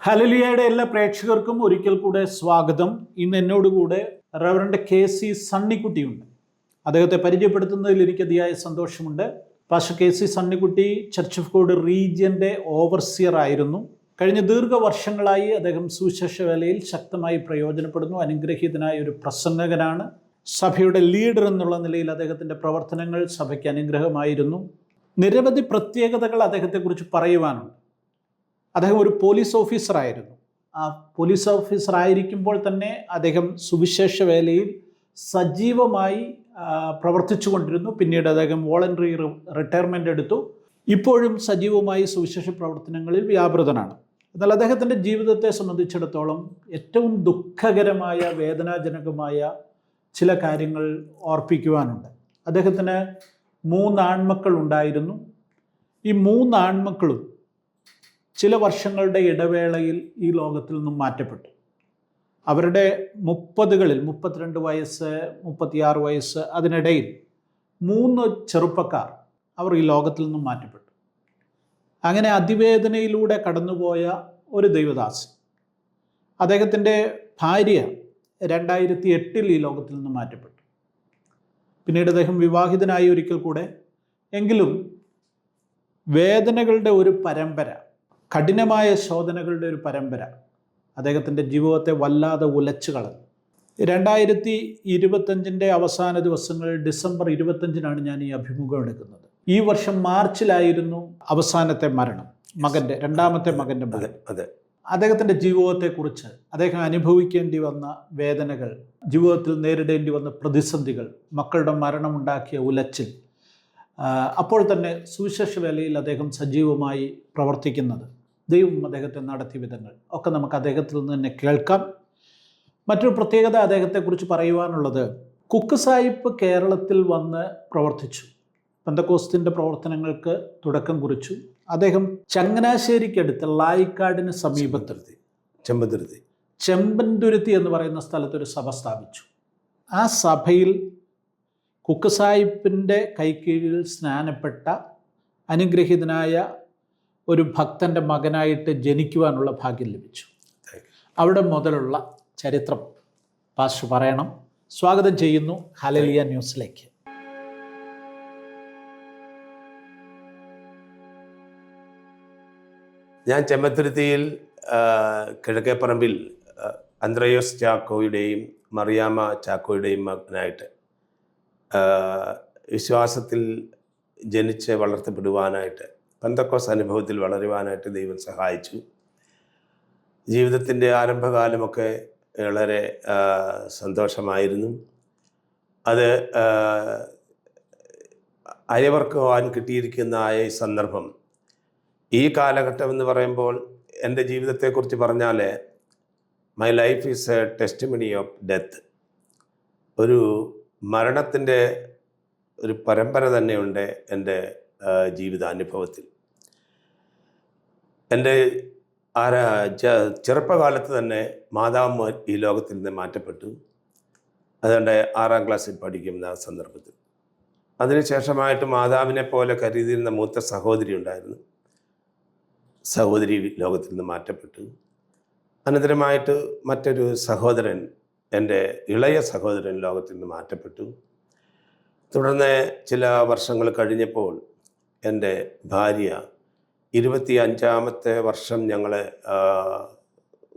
ഹല്ലേലൂയയുടെ എല്ലാ പ്രേക്ഷകർക്കും ഒരിക്കൽ കൂടെ സ്വാഗതം. ഇന്ന് എന്നോടുകൂടെ റവറൻഡ് KC സണ്ണിക്കുട്ടിയുണ്ട്. അദ്ദേഹത്തെ പരിചയപ്പെടുത്തുന്നതിൽ എനിക്ക് അതിയായ സന്തോഷമുണ്ട്. Pastor KC Sunnykutty church of God റീജിയൻ്റെ ഓവർസിയർ ആയിരുന്നു. കഴിഞ്ഞ ദീർഘവർഷങ്ങളായി അദ്ദേഹം സുവിശേഷ വേലയിൽ ശക്തമായി പ്രയോജനപ്പെടുന്നു. അനുഗ്രഹീതനായ ഒരു പ്രസംഗകനാണ്. സഭയുടെ ലീഡർ എന്നുള്ള നിലയിൽ അദ്ദേഹത്തിൻ്റെ പ്രവർത്തനങ്ങൾ സഭയ്ക്ക് അനുഗ്രഹമായിരുന്നു. നിരവധി പ്രത്യേകതകൾ അദ്ദേഹത്തെക്കുറിച്ച് പറയുവാനുണ്ട്. അദ്ദേഹം ഒരു പോലീസ് ഓഫീസറായിരുന്നു. ആ പോലീസ് ഓഫീസർ ആയിരിക്കുമ്പോൾ തന്നെ അദ്ദേഹം സുവിശേഷ വേലയിൽ സജീവമായി പ്രവർത്തിച്ചു കൊണ്ടിരുന്നു. പിന്നീട് അദ്ദേഹം വോളണ്ടറി റിട്ടയർമെൻ്റ് എടുത്തു. ഇപ്പോഴും സജീവമായി സുവിശേഷ പ്രവർത്തനങ്ങളിൽ വ്യാപൃതനാണ്. എന്നാൽ അദ്ദേഹത്തിൻ്റെ ജീവിതത്തെ സംബന്ധിച്ചിടത്തോളം ഏറ്റവും ദുഃഖകരമായ വേദനാജനകമായ ചില കാര്യങ്ങൾ ഓർപ്പിക്കുവാനുണ്ട്. അദ്ദേഹത്തിന് 3 ആൺമക്കൾ ഉണ്ടായിരുന്നു. ഈ 3 ആൺമക്കളും ചില വർഷങ്ങളുടെ ഇടവേളയിൽ ഈ ലോകത്തിൽ നിന്നും മാറ്റപ്പെട്ടു. അവരുടെ 30കളിൽ 32 വയസ്സ് 36 വയസ്സ് അതിനിടയിൽ 3 ചെറുപ്പക്കാർ അവർ ഈ ലോകത്തിൽ നിന്നും മാറ്റപ്പെട്ടു. അങ്ങനെ അതിവേദനയിലൂടെ കടന്നുപോയ ഒരു ദൈവദാസൻ, അദ്ദേഹത്തിൻ്റെ ഭാര്യ 2008 ഈ ലോകത്തിൽ നിന്നും മാറ്റപ്പെട്ടു. പിന്നീട് അദ്ദേഹം വിവാഹിതനായി ഒരിക്കൽ കൂടെ. എങ്കിലും വേദനകളുടെ ഒരു പരമ്പര, കഠിനമായ ശോധനകളുടെ ഒരു പരമ്പര അദ്ദേഹത്തിൻ്റെ ജീവിതത്തെ വല്ലാതെ ഉലച്ചു കളഞ്ഞു. 2025 അവസാന ദിവസങ്ങളിൽ ഡിസംബർ 25 ഞാൻ ഈ അഭിമുഖം എടുക്കുന്നത്. ഈ വർഷം മാർച്ചിലായിരുന്നു അവസാനത്തെ മരണം, രണ്ടാമത്തെ മകൻ്റെ മരണം. അദ്ദേഹത്തിൻ്റെ ജീവിതത്തെക്കുറിച്ച്, അദ്ദേഹം അനുഭവിക്കേണ്ടി വന്ന വേദനകൾ, ജീവിതത്തിൽ നേരിടേണ്ടി വന്ന പ്രതിസന്ധികൾ, മക്കളുടെ മരണമുണ്ടാക്കിയ ഉലച്ചിൽ, അപ്പോൾ തന്നെ സുവിശേഷ വേലയിൽ അദ്ദേഹം സജീവമായി പ്രവർത്തിക്കുന്നത്, ദൈവം അദ്ദേഹത്തെ നടത്തിയ വിധങ്ങൾ ഒക്കെ നമുക്ക് അദ്ദേഹത്തിൽ നിന്ന് തന്നെ കേൾക്കാം. മറ്റൊരു പ്രത്യേകത അദ്ദേഹത്തെക്കുറിച്ച് പറയുവാനുള്ളത്, കുക്ക് സാഹിബ് കേരളത്തിൽ വന്ന് പ്രവർത്തിച്ചു. പെന്തക്കോസ്തിൻ്റെ പ്രവർത്തനങ്ങൾക്ക് തുടക്കം കുറിച്ചു. അദ്ദേഹം ചങ്ങനാശ്ശേരിക്കടുത്ത് ലായിക്കാടിന് സമീപത്ത് ചെമ്പന്തുരുത്തി എന്ന് പറയുന്ന സ്ഥലത്തൊരു സഭ സ്ഥാപിച്ചു. ആ സഭയിൽ കുക്ക് സാഹിബിൻ്റെ കൈക്കീഴിൽ സ്നാനപ്പെട്ട അനുഗ്രഹീതനായ ഒരു ഭക്തൻ്റെ മകനായിട്ട് ജനിക്കുവാനുള്ള ഭാഗ്യം ലഭിച്ചു. അവിടെ മുതലുള്ള ചരിത്രം പാസ്റ്റർ പറയണം. സ്വാഗതം ചെയ്യുന്നു ഹല്ലേലൂയ ന്യൂസിലേക്ക്. ഞാൻ ചെമ്പത്തുരുത്തിയിൽ കിഴക്കേപ്പറമ്പിൽ അന്ത്രയോസ് ചാക്കോയുടെയും മറിയാമ്മ ചാക്കോയുടെയും മകനായിട്ട് വിശ്വാസത്തിൽ ജനിച്ച് വളർത്തപ്പെടുവാനായിട്ട്, പെന്തക്കോസ് അനുഭവത്തിൽ വളരുവാനായിട്ട് ദൈവം സഹായിച്ചു. ജീവിതത്തിൻ്റെ ആരംഭകാലമൊക്കെ വളരെ സന്തോഷമായിരുന്നു. അത് അയവർക്കുവാൻ കിട്ടിയിരിക്കുന്ന ഈ സന്ദർഭം, ഈ കാലഘട്ടം എന്ന് പറയുമ്പോൾ എൻ്റെ ജീവിതത്തെക്കുറിച്ച് പറഞ്ഞാൽ my life is A testimony of death. ഒരു മരണത്തിൻ്റെ ഒരു പരമ്പര തന്നെയുണ്ട് എൻ്റെ ജീവിതാനുഭവത്തിൽ. എൻ്റെ ചെറുപ്പകാലത്ത് തന്നെ മാതാവ് ഈ ലോകത്തിൽ നിന്ന് മാറ്റപ്പെട്ടു. അതുകൊണ്ട് 6ാം ക്ലാസ്സിൽ പഠിക്കുന്ന സന്ദർഭത്തിൽ. അതിനുശേഷമായിട്ട് മാതാവിനെ പോലെ കരുതിയിരുന്ന മൂത്ത സഹോദരി ഉണ്ടായിരുന്നു. സഹോദരി ലോകത്തിൽ നിന്ന് മാറ്റപ്പെട്ടു. അനന്തരമായിട്ട് മറ്റൊരു സഹോദരൻ, എൻ്റെ ഇളയ സഹോദരൻ ലോകത്തിൽ നിന്ന് മാറ്റപ്പെട്ടു. തുടർന്ന് ചില വർഷങ്ങൾ കഴിഞ്ഞപ്പോൾ എൻ്റെ ഭാര്യ 25ാമത്തെ വർഷം ഞങ്ങൾ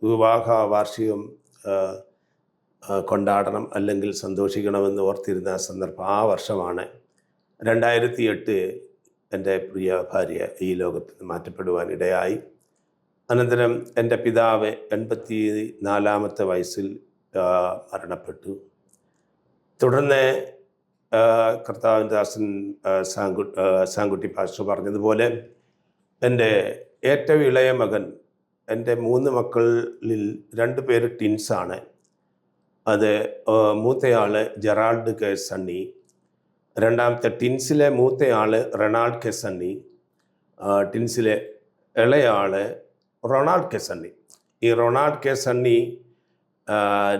വിവാഹ വാർഷികം കൊണ്ടാടണം അല്ലെങ്കിൽ സന്തോഷിക്കണമെന്ന് ഓർത്തിരുന്ന സന്ദർഭം. ആ വർഷമാണ് 2008 എൻ്റെ പ്രിയ ഭാര്യ ഈ ലോകത്ത് നിന്ന് മാറ്റപ്പെടുവാനിടയായി. അനന്തരം എൻ്റെ പിതാവ് 84ാമത്തെ വയസ്സിൽ മരണപ്പെട്ടു. തുടർന്ന് കർത്താവിൻ്റെ ദാസൻ സാങ്കുട്ടി പാസ്റ്റർ പറഞ്ഞതുപോലെ എൻ്റെ ഏറ്റവും ഇളയ മകൻ, എൻ്റെ 3 മക്കളിൽ 2 പേര് ടിൻസാണ്. അത് മൂത്തയാൾ ജെറാൾഡ് കെ സണ്ണി, രണ്ടാമത്തെ ടിൻസിലെ മൂത്തയാൾ റൊണാൾഡ് കെ സണ്ണി, ടിൻസിലെ ഇളയാൾ റൊണാൾഡ് കെ സണ്ണി. ഈ റൊണാൾഡ് കെ സണ്ണി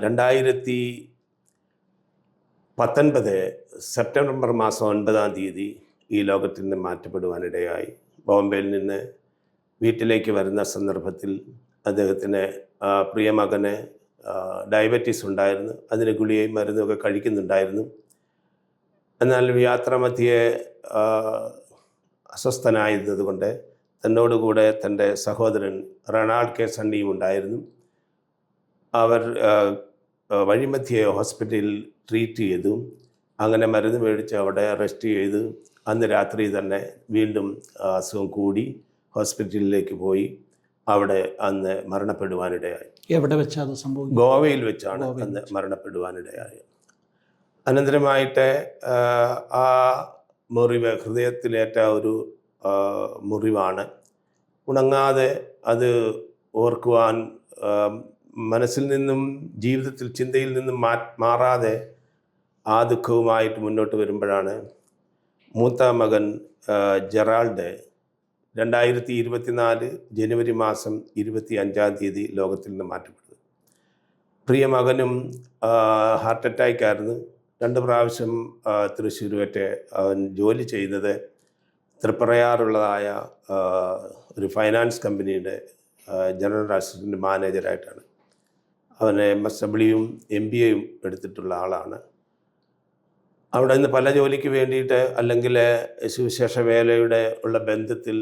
2019 സെപ്റ്റംബർ മാസം 9-ാം തീയതി ഈ ലോകത്തിൽ നിന്ന് മാറ്റപ്പെടുവാനിടയായി. ബോംബെയിൽ നിന്ന് വീട്ടിലേക്ക് വരുന്ന സന്ദർഭത്തിൽ അദ്ദേഹത്തിന് പ്രിയ മകന് ഡയബറ്റീസ് ഉണ്ടായിരുന്നു. അതിന് ഗുളികയും മരുന്നൊക്കെ കഴിക്കുന്നുണ്ടായിരുന്നു. എന്നാൽ യാത്രാമധ്യേ അസ്വസ്ഥനായിരുന്നത് കൊണ്ട് തന്നോടുകൂടെ തൻ്റെ സഹോദരൻ റൊണാൾഡ് കെ സണ്ണിയും ഉണ്ടായിരുന്നു. അവർ വഴിമധ്യേ ഹോസ്പിറ്റലിൽ ട്രീറ്റ് ചെയ്തു. അങ്ങനെ മരുന്ന് മേടിച്ച് അവിടെ റെസ്റ്റ് ചെയ്ത് അന്ന് രാത്രി തന്നെ വീണ്ടും അസുഖം കൂടി ഹോസ്പിറ്റലിലേക്ക് പോയി. അവിടെ അന്ന് മരണപ്പെടുവാനിടയായി. എവിടെ വെച്ചാൽ അത് സംഭവിക്കും? ഗോവയിൽ വെച്ചാണ് അന്ന് മരണപ്പെടുവാനിടയായി. അനന്തരമായിട്ട് ആ മുറിവ് ഹൃദയത്തിലേറ്റ ഒരു മുറിവാണ്. ഉണങ്ങാതെ അത് ഓർക്കുവാൻ മനസ്സിൽ നിന്നും ജീവിതത്തിൽ ചിന്തയിൽ നിന്നും മാറാതെ ആ ദുഃഖവുമായിട്ട് മുന്നോട്ട് വരുമ്പോഴാണ് മൂത്ത മകൻ ജെറാൾഡ് 2024 ജനുവരി മാസം 25 ലോകത്തിൽ നിന്ന് മാറ്റപ്പെട്ടത്. പ്രിയ മകനും ഹാർട്ട് അറ്റാക്കായിരുന്നു. 2 പ്രാവശ്യം തൃശ്ശൂരുവറ്റെ അവൻ ജോലി ചെയ്യുന്നത് തൃപ്രയാറുള്ളതായ ഒരു ഫൈനാൻസ് കമ്പനിയുടെ ജനറൽ അസിസ്റ്റൻ്റ് മാനേജറായിട്ടാണ്. അവന് MSWയും MBAയും എടുത്തിട്ടുള്ള ആളാണ്. അവിടെ നിന്ന് പല ജോലിക്ക് വേണ്ടിയിട്ട് അല്ലെങ്കിൽ സുവിശേഷ വേലയുടെ ഉള്ള ബന്ധത്തിൽ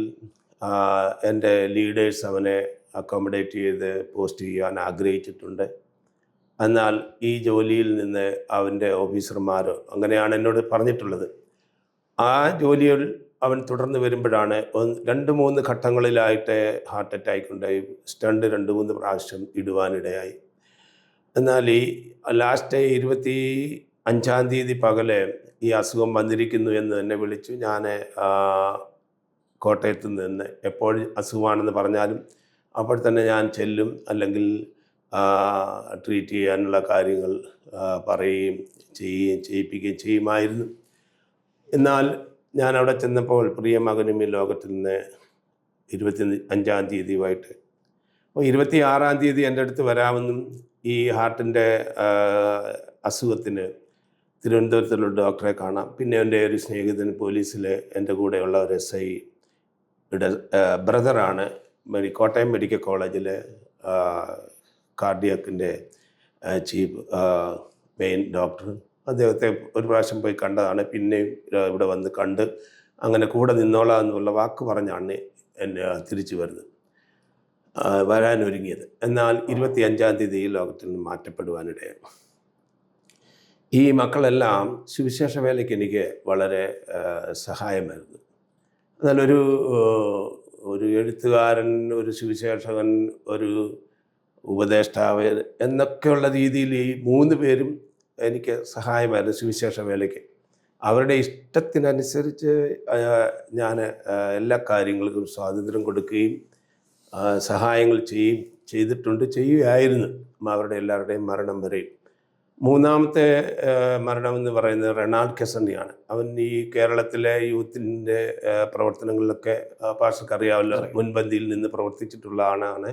എൻ്റെ ലീഡേഴ്സ് അവനെ അക്കോമഡേറ്റ് ചെയ്ത് പോസ്റ്റ് ചെയ്യാൻ ആഗ്രഹിച്ചിട്ടുണ്ട്. എന്നാൽ ഈ ജോലിയിൽ നിന്ന് അവൻ്റെ ഓഫീസർമാർ അങ്ങനെയാണ് എന്നോട് പറഞ്ഞിട്ടുള്ളത്. ആ ജോലിയിൽ അവൻ തുടർന്ന് വരുമ്പോഴാണ് 2-3 ഘട്ടങ്ങളിലായിട്ട് ഹാർട്ട് അറ്റാക്ക് ഉണ്ടായി. സ്റ്റണ്ട് 2-3 പ്രാവശ്യം ഇടുവാനിടയായി. എന്നാൽ ഈ ലാസ്റ്റ് 25 പകല് ഈ അസുഖം വന്നിരിക്കുന്നു എന്ന് എന്നെ വിളിച്ചു. ഞാൻ കോട്ടയത്ത് നിന്ന് എപ്പോൾ അസുഖമാണെന്ന് പറഞ്ഞാലും അപ്പോൾ തന്നെ ഞാൻ ചെല്ലും, അല്ലെങ്കിൽ ട്രീറ്റ് ചെയ്യാനുള്ള കാര്യങ്ങൾ പറയുകയും ചെയ്യിപ്പിക്കുകയും ചെയ്യുമായിരുന്നു. എന്നാൽ ഞാൻ അവിടെ ചെന്നപ്പോൾ പ്രിയ മകനും ഈ ലോകത്തിൽ നിന്ന് 25 അപ്പോൾ 26 എൻ്റെ അടുത്ത് വരാമെന്നും ഈ ഹാർട്ടിൻ്റെ അസുഖത്തിന് തിരുവനന്തപുരത്തുള്ള ഡോക്ടറെ കാണാം. പിന്നെ എൻ്റെ ഒരു സ്നേഹിതൻ പോലീസിലെ എൻ്റെ കൂടെയുള്ള ഒരു SIയുടെ ബ്രദറാണ് കോട്ടയം മെഡിക്കൽ കോളേജിലെ കാർഡിയാക്കിൻ്റെ ചീഫ് മെയിൻ ഡോക്ടർ. അദ്ദേഹത്തെ ഒരു പ്രാവശ്യം പോയി കണ്ടതാണ്. പിന്നെയും ഇവിടെ വന്ന് കണ്ട് അങ്ങനെ കൂടെ നിന്നോളാം എന്നുള്ള വാക്ക് പറഞ്ഞാണ് എന്നെ തിരിച്ചു വരാനൊരുങ്ങിയത്. എന്നാൽ 25 ലോകത്തിൽ നിന്ന് മാറ്റപ്പെടുവാനിടയായി. ഈ മക്കളെല്ലാം സുവിശേഷ വേലയ്ക്ക് എനിക്ക് വളരെ സഹായമായിരുന്നു. എന്നാൽ ഒരു എഴുത്തുകാരൻ, ഒരു സുവിശേഷകൻ, ഒരു ഉപദേഷ്ടാവ് എന്നൊക്കെയുള്ള രീതിയിൽ ഈ 3 പേരും എനിക്ക് സഹായമായിരുന്നു സുവിശേഷ വേലയ്ക്ക്. അവരുടെ ഇഷ്ടത്തിനനുസരിച്ച് ഞാൻ എല്ലാ കാര്യങ്ങൾക്കും സ്വാതന്ത്ര്യം കൊടുക്കുകയും സഹായങ്ങൾ ചെയ്യുകയായിരുന്നു അവരുടെ എല്ലാവരുടെയും മരണം വരെയും. 3ാമത്തെ മരണമെന്ന് പറയുന്നത് റൊണാൾഡ് കെ സണ്ണിയാണ്. അവൻ ഈ കേരളത്തിലെ യൂത്തിൻ്റെ പ്രവർത്തനങ്ങളിലൊക്കെ പാസ്റ്റർക്കറിയാമല്ലോ, മുൻപന്തിയിൽ നിന്ന് പ്രവർത്തിച്ചിട്ടുള്ള ആളാണ്.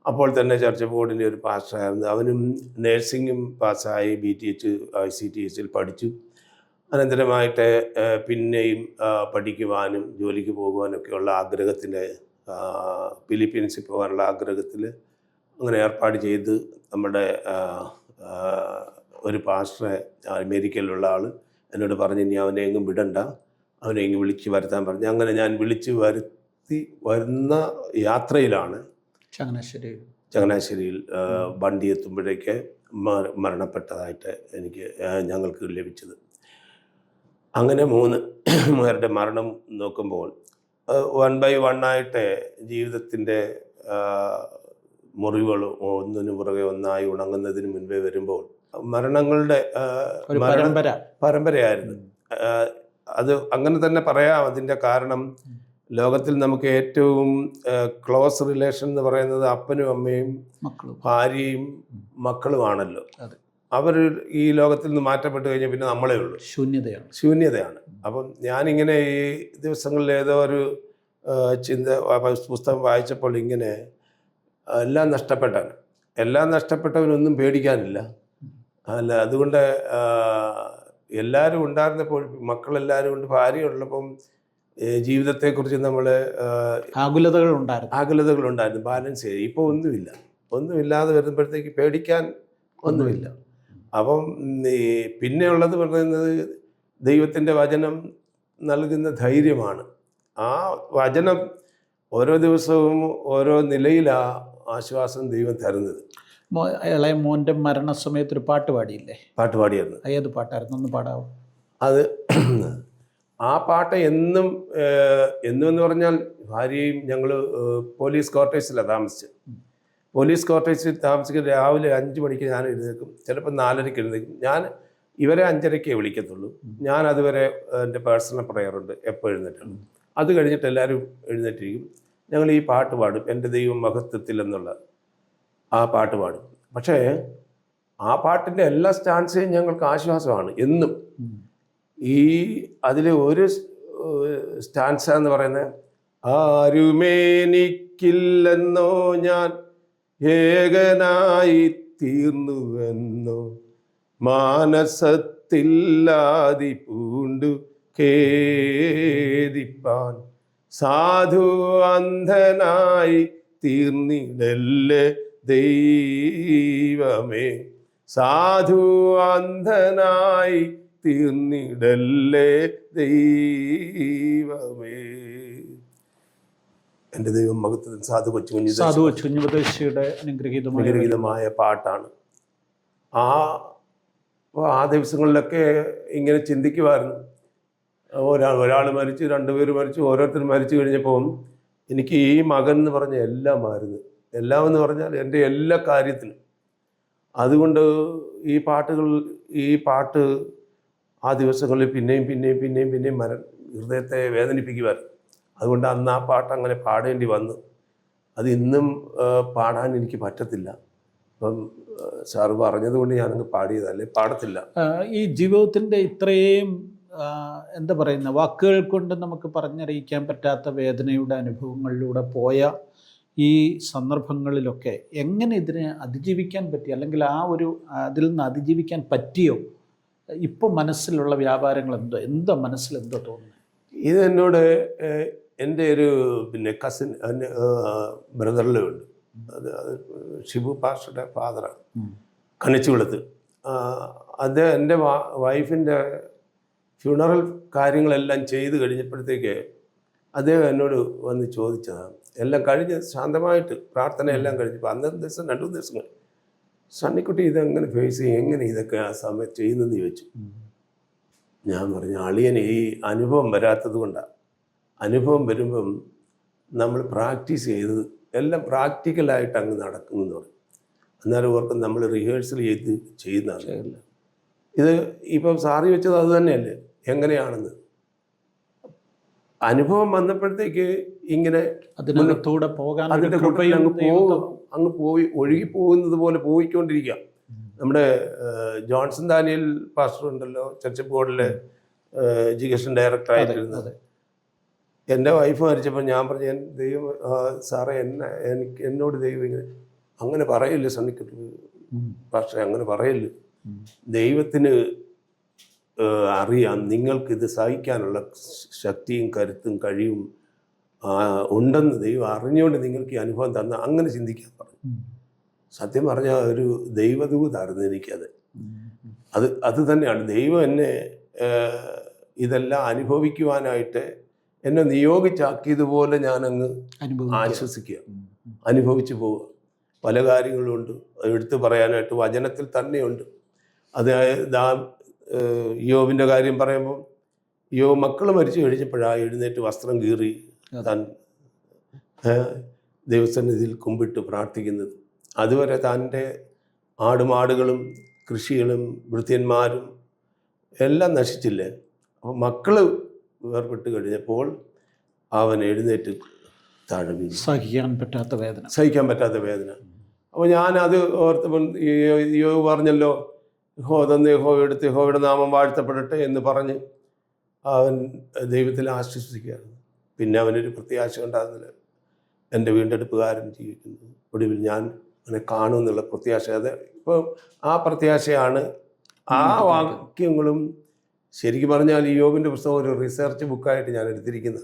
അപ്പോൾ തന്നെ ചർച്ച് ബോർഡിൻ്റെ ഒരു പാസ്റ്ററായിരുന്നു. അവനും നേഴ്സിംഗും പാസ്സായി BTH ICTSൽ പഠിച്ചു. അനന്തരമായിട്ട് പിന്നെയും പഠിക്കുവാനും ജോലിക്ക് പോകുവാനൊക്കെയുള്ള ആഗ്രഹത്തിൽ ഫിലിപ്പീൻസിൽ പോകാനുള്ള ആഗ്രഹത്തിൽ അങ്ങനെ ഏർപ്പാട് ചെയ്ത് നമ്മുടെ ഒരു പാസ്റ്ററെ അമേരിക്കയിലുള്ള ആൾ എന്നോട് പറഞ്ഞു, ഇനി അവനെ എങ്ങും വിടണ്ട, അവനെ എങ്ങും വിളിച്ച് വരുത്താൻ പറഞ്ഞു. അങ്ങനെ ഞാൻ വിളിച്ച് വരുന്ന യാത്രയിലാണ് ചങ്ങനാശ്ശേരിയിൽ വണ്ടി എത്തുമ്പോഴേക്ക് മരണപ്പെട്ടതായിട്ട് ഞങ്ങൾക്ക് ലഭിച്ചത്. അങ്ങനെ 3 പേരുടെ മരണം നോക്കുമ്പോൾ 1 by 1 ആയിട്ട് ജീവിതത്തിൻ്റെ മുറിവുകൾ ഒന്നിനു പുറകെ ഒന്നായി ഉണങ്ങുന്നതിന് മുൻപേ വരുമ്പോൾ മരണങ്ങളുടെ പരമ്പരയായിരുന്നു. അത് അങ്ങനെ തന്നെ പറയാം. അതിൻ്റെ കാരണം ലോകത്തിൽ നമുക്ക് ഏറ്റവും ക്ലോസ് റിലേഷൻ എന്ന് പറയുന്നത് അപ്പനും അമ്മയും ഭാര്യയും മക്കളുമാണല്ലോ. അവർ ഈ ലോകത്തിൽ നിന്ന് മാറ്റപ്പെട്ട് കഴിഞ്ഞാൽ പിന്നെ നമ്മളേ ഉള്ളൂ. ശൂന്യതയാണ്. അപ്പം ഞാനിങ്ങനെ ഈ ദിവസങ്ങളിൽ ഏതോ ഒരു പുസ്തകം വായിച്ചപ്പോൾ ഇങ്ങനെ എല്ലാം നഷ്ടപ്പെട്ടവനൊന്നും പേടിക്കാനില്ല. അല്ല, അതുകൊണ്ട് എല്ലാവരും ഉണ്ടായിരുന്നപ്പോൾ, മക്കളെല്ലാവരും ഉണ്ട്, ഭാര്യ ഉള്ളപ്പം ജീവിതത്തെക്കുറിച്ച് നമ്മൾ ആകുലതകളുണ്ടായിരുന്നു, ബാലൻസ് ചെയ്ത്. ഇപ്പോൾ ഒന്നുമില്ലാതെ വരുമ്പോഴത്തേക്ക് പേടിക്കാൻ ഒന്നുമില്ല. അപ്പം പിന്നെയുള്ളത് പറയുന്നത് ദൈവത്തിൻ്റെ വചനം നൽകുന്ന ധൈര്യമാണ്. ആ വചനം ഓരോ ദിവസവും ഓരോ നിലയിലാണ് ആശ്വാസം ദൈവം തരുന്നത്. ഇളയ മോൻ്റെ മരണസമയത്ത് ഒരു പാട്ട് പാടിയില്ലേ? പാട്ട് പാടിയായിരുന്നു. ഏത് പാട്ടായിരുന്നു? ഒന്ന് പാടാവോ? അത് ആ പാട്ട് എന്നും എന്ന് പറഞ്ഞാൽ ഭാര്യയും ഞങ്ങൾ പോലീസ് ക്വാർട്ടേഴ്സിലാണ് താമസിച്ചത്. പോലീസ് ക്വാർട്ടേഴ്സിൽ താമസിക്കുന്ന രാവിലെ 5 മണിക്ക് ഞാൻ എഴുന്നേൽക്കും, ചിലപ്പോൾ 4:30 എഴുന്നേൽക്കും. ഇവരെ 5:30 വിളിക്കത്തുള്ളൂ. ഞാൻ അതുവരെ എൻ്റെ പേഴ്സണൽ പ്രെയറുണ്ട്, എപ്പോൾ എഴുന്നേറ്റുള്ളൂ. അത് കഴിഞ്ഞിട്ട് എല്ലാവരും എഴുന്നേറ്റിരിക്കും. ഞങ്ങൾ ഈ പാട്ട് പാടും, എൻ്റെ ദൈവം മഹത്വത്തിൽ എന്നുള്ള ആ പാട്ട് പാടും. പക്ഷേ ആ പാട്ടിൻ്റെ എല്ലാ സ്റ്റാൻസയും ഞങ്ങൾക്ക് ആശ്വാസമാണ് എന്നും. അതിലെ ഒരു സ്റ്റാൻസ എന്ന് പറയുന്നത്, ആരുമേനിക്കില്ലെന്നോ ഞാൻ ഏകനായി തീർന്നുവെന്നോ മാനസത്തില്ലാതി പൂണ്ടു ഖേദിപ്പാൻ സാധു അന്ധനായി തീർന്നിടല്ലേ ദൈവമേ, സാധു അന്ധനായി തീർന്നിടല്ലേ ദൈവമേ. എൻ്റെ ദൈവം മഹത്വത്തിൽ സാധു കൊച്ചുകുഞ്ഞുദേശിയുടെ അനുഗ്രഹീതമായ പാട്ടാണ്. ആ ദിവസങ്ങളിലൊക്കെ ഇങ്ങനെ ചിന്തിക്കുമായിരുന്നു. ഒരാൾ മരിച്ചു, 2 പേര് മരിച്ചു, ഓരോരുത്തർ മരിച്ചു കഴിഞ്ഞപ്പോൾ എനിക്ക് ഈ മകൻ എന്ന് പറഞ്ഞ എല്ലാമായിരുന്നു. എല്ലാം എന്ന് പറഞ്ഞാൽ എൻ്റെ എല്ലാ കാര്യത്തിനും. അതുകൊണ്ട് ഈ പാട്ട് ആ ദിവസങ്ങളിൽ പിന്നെയും ഹൃദയത്തെ വേദനിപ്പിക്കുമായിരുന്നു. അതുകൊണ്ട് അന്ന് ആ പാട്ട് അങ്ങനെ പാടേണ്ടി വന്നു. അത് ഇന്നും പാടാൻ എനിക്ക് പറ്റത്തില്ല. അപ്പം സാറ് പറഞ്ഞതുകൊണ്ട് ഞാനങ്ങ് പാടിയതല്ലേ, പാടത്തില്ല. ഈ ജീവിതത്തിൻ്റെ ഇത്രയും എന്താ പറയുന്ന വാക്കുകൾ കൊണ്ട് നമുക്ക് പറഞ്ഞറിയിക്കാൻ പറ്റാത്ത വേദനയുടെ അനുഭവങ്ങളിലൂടെ പോയ ഈ സന്ദർഭങ്ങളിലൊക്കെ എങ്ങനെ ഇതിനെ അതിജീവിക്കാൻ പറ്റി, അല്ലെങ്കിൽ അതിൽ നിന്ന് അതിജീവിക്കാൻ പറ്റിയോ? ഇപ്പോൾ മനസ്സിലുള്ള വ്യാപാരങ്ങൾ എന്തോ മനസ്സിലെന്തോ തോന്നുന്നു? ഇത് എന്നോട് എൻ്റെ ഒരു കസിൻ ബ്രദറിലും ഉണ്ട്. അത് ഷിബു പാസ്റ്ററുടെ ഫാദറാണ്, കണിച്ചുകുളത്ത്. അദ്ദേഹം എൻ്റെ വൈഫിൻ്റെ ഫ്യൂണറൽ കാര്യങ്ങളെല്ലാം ചെയ്ത് കഴിഞ്ഞപ്പോഴത്തേക്ക് അദ്ദേഹം എന്നോട് വന്ന് ചോദിച്ചതാണ്. എല്ലാം കഴിഞ്ഞ് ശാന്തമായിട്ട് പ്രാർത്ഥനയെല്ലാം കഴിഞ്ഞപ്പോൾ അന്നത്തെ ദിവസം 2 ദിവസം കഴിഞ്ഞു, സണ്ണിക്കുട്ടി ഇതെങ്ങനെ ഫേസ് ചെയ്യും, എങ്ങനെ ഇതൊക്കെ ആ സമയത്ത് ചെയ്യുന്നതെന്ന് ചോദിച്ചു. ഞാൻ പറഞ്ഞു, അളിയന് ഈ അനുഭവം വരാത്തത് കൊണ്ടാണ്. അനുഭവം വരുമ്പം നമ്മൾ പ്രാക്ടീസ് ചെയ്തത് എല്ലാം പ്രാക്ടിക്കലായിട്ട് അങ്ങ് നടക്കുമെന്ന് പറയും. എന്നാലും ഓർക്കും നമ്മൾ റിഹേഴ്സൽ ചെയ്യുന്നതാണ്. ഇത് ഇപ്പം സാറി വെച്ചത് അത് തന്നെയല്ലേ, എങ്ങനെയാണെന്ന് അനുഭവം വന്നപ്പോഴത്തേക്ക് ഇങ്ങനെ അതിനകത്തൂടെ പോകാൻ അതിൻ്റെ കൂട്ടത്തിൽ അങ്ങ് പോയി ഒഴുകിപ്പോകുന്നത് പോലെ പോയിക്കൊണ്ടിരിക്കുക. നമ്മുടെ ജോൺസൺ ദാനിയൽ പാസ്റ്റർ ഉണ്ടല്ലോ, ചർച്ച് ബോർഡിലെ എഡ്യൂക്കേഷൻ ഡയറക്ടറായിട്ടിരുന്നത്. എൻ്റെ വൈഫ് മരിച്ചപ്പോൾ ഞാൻ പറഞ്ഞു, ദൈവം സാറേ എന്നോട് ദൈവം ഇങ്ങനെ അങ്ങനെ പറയില്ല സണ്ണിക്കുട്ടി പാസ്റ്റർ, അങ്ങനെ പറയില്ല. ദൈവത്തിന് അറിയാം നിങ്ങൾക്കിത് സഹിക്കാനുള്ള ശക്തിയും കരുത്തും കഴിവും ഉണ്ടെന്ന് ദൈവം അറിഞ്ഞുകൊണ്ട് നിങ്ങൾക്ക് ഈ അനുഭവം തന്ന, അങ്ങനെ ചിന്തിക്കാൻ പറഞ്ഞു. സത്യം പറഞ്ഞാൽ ഒരു ദൈവദൂതായിരുന്നു എനിക്കത്. അത് തന്നെയാണ് ദൈവം എന്നെ ഇതെല്ലാം അനുഭവിക്കുവാനായിട്ട് എന്നെ നിയോഗിച്ചാക്കിയതുപോലെ ഞാനങ്ങ് ആശ്വസിക്കുക, അനുഭവിച്ചു പോവുക. പല കാര്യങ്ങളുമുണ്ട് എടുത്തു പറയാനായിട്ട്, വചനത്തിൽ തന്നെയുണ്ട്. അതായത് യോബിൻ്റെ കാര്യം പറയുമ്പോൾ, യോബ് മക്കൾ മരിച്ചു കഴിഞ്ഞപ്പോഴാണ് എഴുന്നേറ്റ് വസ്ത്രം കീറി താൻ ദൈവസന്നിധിയിൽ കുമ്പിട്ട് പ്രാർത്ഥിക്കുന്നത്. അതുവരെ തൻ്റെ ആടുമാടുകളും കൃഷികളും ഭൃത്യന്മാരും എല്ലാം നശിച്ചില്ലേ. അപ്പോൾ മക്കൾ വേർപെട്ട് കഴിഞ്ഞപ്പോൾ അവൻ എഴുന്നേറ്റ് താഴെ വീണു. സഹിക്കാൻ പറ്റാത്ത വേദന. അപ്പോൾ ഞാനത് ഓർത്തപ്പോൾ യോബ് പറഞ്ഞല്ലോ, യഹോവയുടെ നാമം വാഴ്ത്തപ്പെടട്ടെ എന്ന് പറഞ്ഞ് അവൻ ദൈവത്തിൽ ആശ്വസിക്കുകയാണ്. പിന്നെ അവനൊരു പ്രത്യാശ ഉണ്ടാകുന്നില്ല, എൻ്റെ വീണ്ടെടുപ്പുകാരൻ ജീവിക്കുന്നു, ഒടുവിൽ ഞാൻ അവനെ കാണുമെന്നുള്ള പ്രത്യാശ. അത് ഇപ്പോൾ ആ പ്രത്യാശയാണ്. ആ വാക്യങ്ങളും ശരിക്കും പറഞ്ഞാൽ ഈ യോബിൻ്റെ പുസ്തകം ഒരു റിസർച്ച് ബുക്കായിട്ട് ഞാൻ എടുത്തിരിക്കുന്ന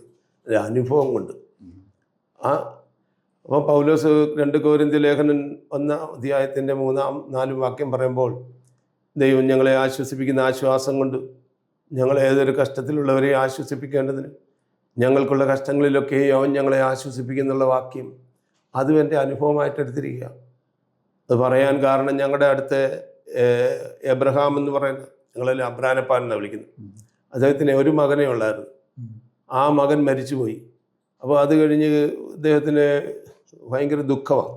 ഒരു അനുഭവം കൊണ്ട്. അപ്പോൾ പൗലോസ് 2 കൊരിന്ത്യർ ലേഖനം 1-ാം അധ്യായത്തിൻ്റെ 3-4 വാക്യം പറയുമ്പോൾ, ദൈവം ഞങ്ങളെ ആശ്വസിപ്പിക്കുന്ന ആശ്വാസം കൊണ്ട് ഞങ്ങൾ ഏതൊരു കഷ്ടത്തിലുള്ളവരെ ആശ്വസിപ്പിക്കേണ്ടതിന് ഞങ്ങൾക്കുള്ള കഷ്ടങ്ങളിലൊക്കെ അവൻ ഞങ്ങളെ ആശ്വസിപ്പിക്കുന്നുള്ള വാക്യം, അതും എൻ്റെ അനുഭവമായിട്ട് എടുത്തിരിക്കുക. അത് പറയാൻ കാരണം ഞങ്ങളുടെ അടുത്ത് എബ്രഹാം എന്ന് പറയുന്ന, ഞങ്ങളെല്ലാം അബ്രാനപ്പാൻ എന്നാണ് വിളിക്കുന്നത്, അദ്ദേഹത്തിന് ഒരു മകനേ ഉള്ളായിരുന്നു. ആ മകൻ മരിച്ചുപോയി. അപ്പോൾ അത് കഴിഞ്ഞ് അദ്ദേഹത്തിന് ഭയങ്കര ദുഃഖമാണ്.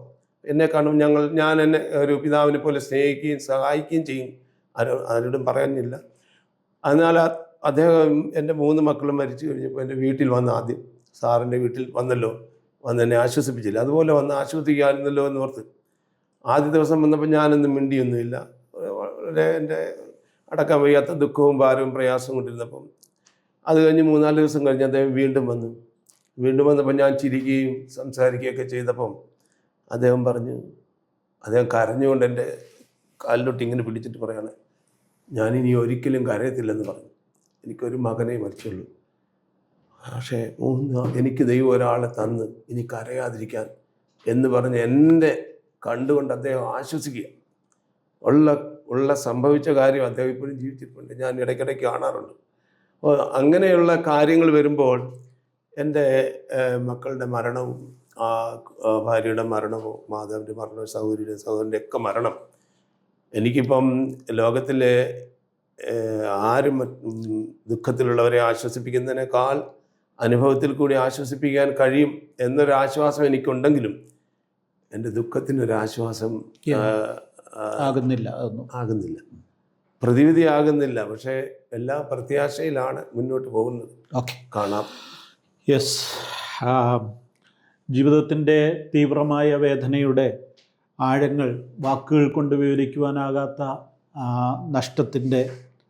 എന്നെ കാണും ഞാൻ എന്നെ ഒരു പിതാവിനെ പോലെ സ്നേഹിക്കുകയും സഹായിക്കുകയും ചെയ്യും, ആരോടും പറയാനില്ല. അതിനാൽ അദ്ദേഹം എൻ്റെ 3 മക്കളും മരിച്ചു കഴിഞ്ഞപ്പോൾ എൻ്റെ വീട്ടിൽ വന്ന്, ആദ്യം സാറിൻ്റെ വീട്ടിൽ വന്നല്ലോ, വന്ന് എന്നെ ആശ്വസിപ്പിച്ചില്ല, അതുപോലെ വന്ന് ആശ്വസിക്കാമായിരുന്നല്ലോ എന്ന് ഓർത്ത് ആദ്യ ദിവസം വന്നപ്പോൾ ഞാനൊന്നും മിണ്ടിയൊന്നുമില്ല. വളരെ എൻ്റെ അടക്കാൻ വയ്യാത്ത ദുഃഖവും ഭാരവും പ്രയാസവും കൊണ്ടിരുന്നപ്പം അത് കഴിഞ്ഞ് 3-4 ദിവസം കഴിഞ്ഞ് അദ്ദേഹം വീണ്ടും വന്നപ്പോൾ ഞാൻ ചിരിക്കുകയും സംസാരിക്കുകയൊക്കെ ചെയ്തപ്പം അദ്ദേഹം പറഞ്ഞു, അദ്ദേഹം കരഞ്ഞുകൊണ്ട് എൻ്റെ കാലിലോട്ട് ഇങ്ങനെ പിടിച്ചിട്ട് പറയാണ്, ഞാനിനി ഒരിക്കലും കരയത്തില്ലെന്ന് പറഞ്ഞു. എനിക്കൊരു മകനെ മരിച്ചുള്ളൂ, പക്ഷേ എനിക്ക് ദൈവം ഒരാളെ തന്ന് ഇനി കരയാതിരിക്കാൻ എന്ന് പറഞ്ഞ് എൻ്റെ കണ്ടുകൊണ്ട് അദ്ദേഹം ആശ്വസിക്കുക. ഉള്ള സംഭവിച്ച കാര്യം അദ്ദേഹം ഇപ്പോഴും ജീവിച്ചിട്ടുണ്ട്, ഞാൻ ഇടയ്ക്കിടയ്ക്ക് കാണാറുണ്ട്. അപ്പോൾ അങ്ങനെയുള്ള കാര്യങ്ങൾ വരുമ്പോൾ എൻ്റെ മക്കളുടെ മരണവും ഭാര്യയുടെ മരണവും മാതാവിൻ്റെ മരണവും സഹോദരൻ്റെ ഒക്കെ മരണം, എനിക്കിപ്പം ലോകത്തിലെ ആരും ദുഃഖത്തിലുള്ളവരെ ആശ്വസിപ്പിക്കുന്നതിനേക്കാൾ അനുഭവത്തിൽ കൂടി ആശ്വസിപ്പിക്കാൻ കഴിയും എന്നൊരാശ്വാസം എനിക്കുണ്ടെങ്കിലും എൻ്റെ ദുഃഖത്തിനൊരാശ്വാസം ആകുന്നില്ല, പ്രതിവിധി ആകുന്നില്ല. പക്ഷേ എല്ലാ പ്രത്യാശയിലാണ് മുന്നോട്ട് പോകുന്നത്. കാണാം. യെസ്, ജീവിതത്തിൻ്റെ തീവ്രമായ വേദനയുടെ ആഴങ്ങൾ വാക്കുകൾ കൊണ്ട് വിവരിക്കുവാനാകാത്ത നഷ്ടത്തിൻ്റെ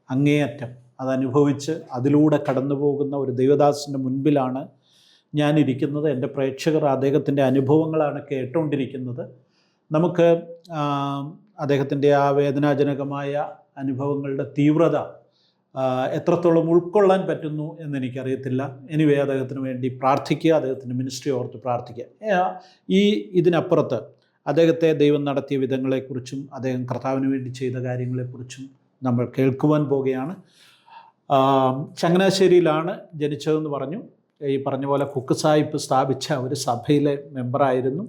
അങ്ങേയറ്റം അതനുഭവിച്ച് അതിലൂടെ കടന്നു പോകുന്ന ഒരു ദൈവദാസൻ്റെ മുൻപിലാണ് ഞാനിരിക്കുന്നത്. എൻ്റെ പ്രേക്ഷകർ അദ്ദേഹത്തിൻ്റെ അനുഭവങ്ങളാണ് കേട്ടുകൊണ്ടിരിക്കുന്നത്. നമുക്ക് അദ്ദേഹത്തിൻ്റെ ആ വേദനാജനകമായ അനുഭവങ്ങളുടെ തീവ്രത എത്രത്തോളം ഉൾക്കൊള്ളാൻ പറ്റുന്നു എന്നെനിക്കറിയത്തില്ല. എനിവേ, അദ്ദേഹത്തിന് വേണ്ടി പ്രാർത്ഥിക്കുക, അദ്ദേഹത്തിൻ്റെ മിനിസ്ട്രി ഓർത്ത് പ്രാർത്ഥിക്കുക. ഇതിനപ്പുറത്ത് അദ്ദേഹത്തെ ദൈവം നടത്തിയ വിധങ്ങളെക്കുറിച്ചും അദ്ദേഹം കർത്താവിന് വേണ്ടി ചെയ്ത കാര്യങ്ങളെക്കുറിച്ചും നമ്മൾ കേൾക്കുവാൻ പോവുകയാണ്. ചങ്ങനാശ്ശേരിയിലാണ് ജനിച്ചതെന്ന് പറഞ്ഞു. ഈ പറഞ്ഞ പോലെ കുക്ക് സാഹിബ് സ്ഥാപിച്ച ഒരു സഭയിലെ മെമ്പറായിരുന്നു.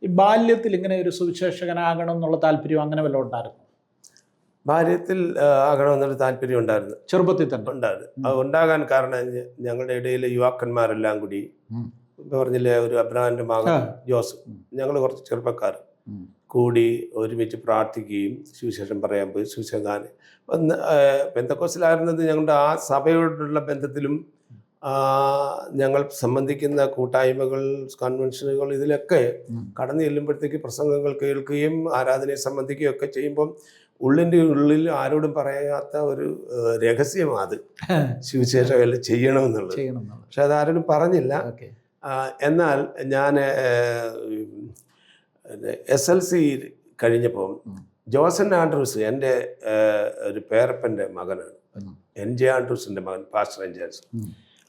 ഈ ബാല്യത്തിൽ ഇങ്ങനെ ഒരു സുവിശേഷകനാകണം എന്നുള്ള താല്പര്യം അങ്ങനെ വല്ലതും ഉണ്ടായിരുന്നു? ബാല്യത്തിൽ ആകണമെന്നൊരു താല്പര്യം ഉണ്ടായിരുന്നു, ചെറുപ്പത്തിൽ തന്നെ ഉണ്ടായിരുന്നു. അത് ഉണ്ടാകാൻ കാരണം ഞങ്ങളുടെ ഇടയിലെ യുവാക്കന്മാരെല്ലാം കൂടി, പറഞ്ഞില്ലേ, ഒരു അബ്രഹാമിൻ്റെ മകൻ ജോസഫ്, ഞങ്ങൾ കുറച്ച് ചെറുപ്പക്കാർ കൂടി ഒരുമിച്ച് പ്രാർത്ഥിക്കുകയും സുവിശേഷം പറയാൻ പോയി. സുവിശേഷഗാനം പെന്തക്കോസ്തിലായിരുന്നത് ഞങ്ങളുടെ ആ സഭയോടുള്ള ബന്ധത്തിലും ഞങ്ങൾ സംബന്ധിക്കുന്ന കൂട്ടായ്മകൾ, കൺവെൻഷനുകൾ, ഇതിലൊക്കെ കടന്നു ചെല്ലുമ്പോഴത്തേക്ക് പ്രസംഗങ്ങൾ കേൾക്കുകയും ആരാധനയെ സംബന്ധിക്കുകയും ഒക്കെ ചെയ്യുമ്പം ഉള്ളിൻ്റെ ഉള്ളിൽ ആരോടും പറയാത്ത ഒരു രഹസ്യമാണ് അത്, സുവിശേഷം ചെയ്യണമെന്നുള്ളത്. പക്ഷെ അതാരോടും പറഞ്ഞില്ല. എന്നാൽ ഞാൻ SLC കഴിഞ്ഞപ്പം ജോസൻ ആൻഡ്രൂസ്, എൻ്റെ ഒരു പേരപ്പൻ്റെ മകനാണ്, NJ ആൻഡ്രൂസിൻ്റെ മകൻ, പാസ്റ്റർ NJ ആൻഡ്രൂസ്.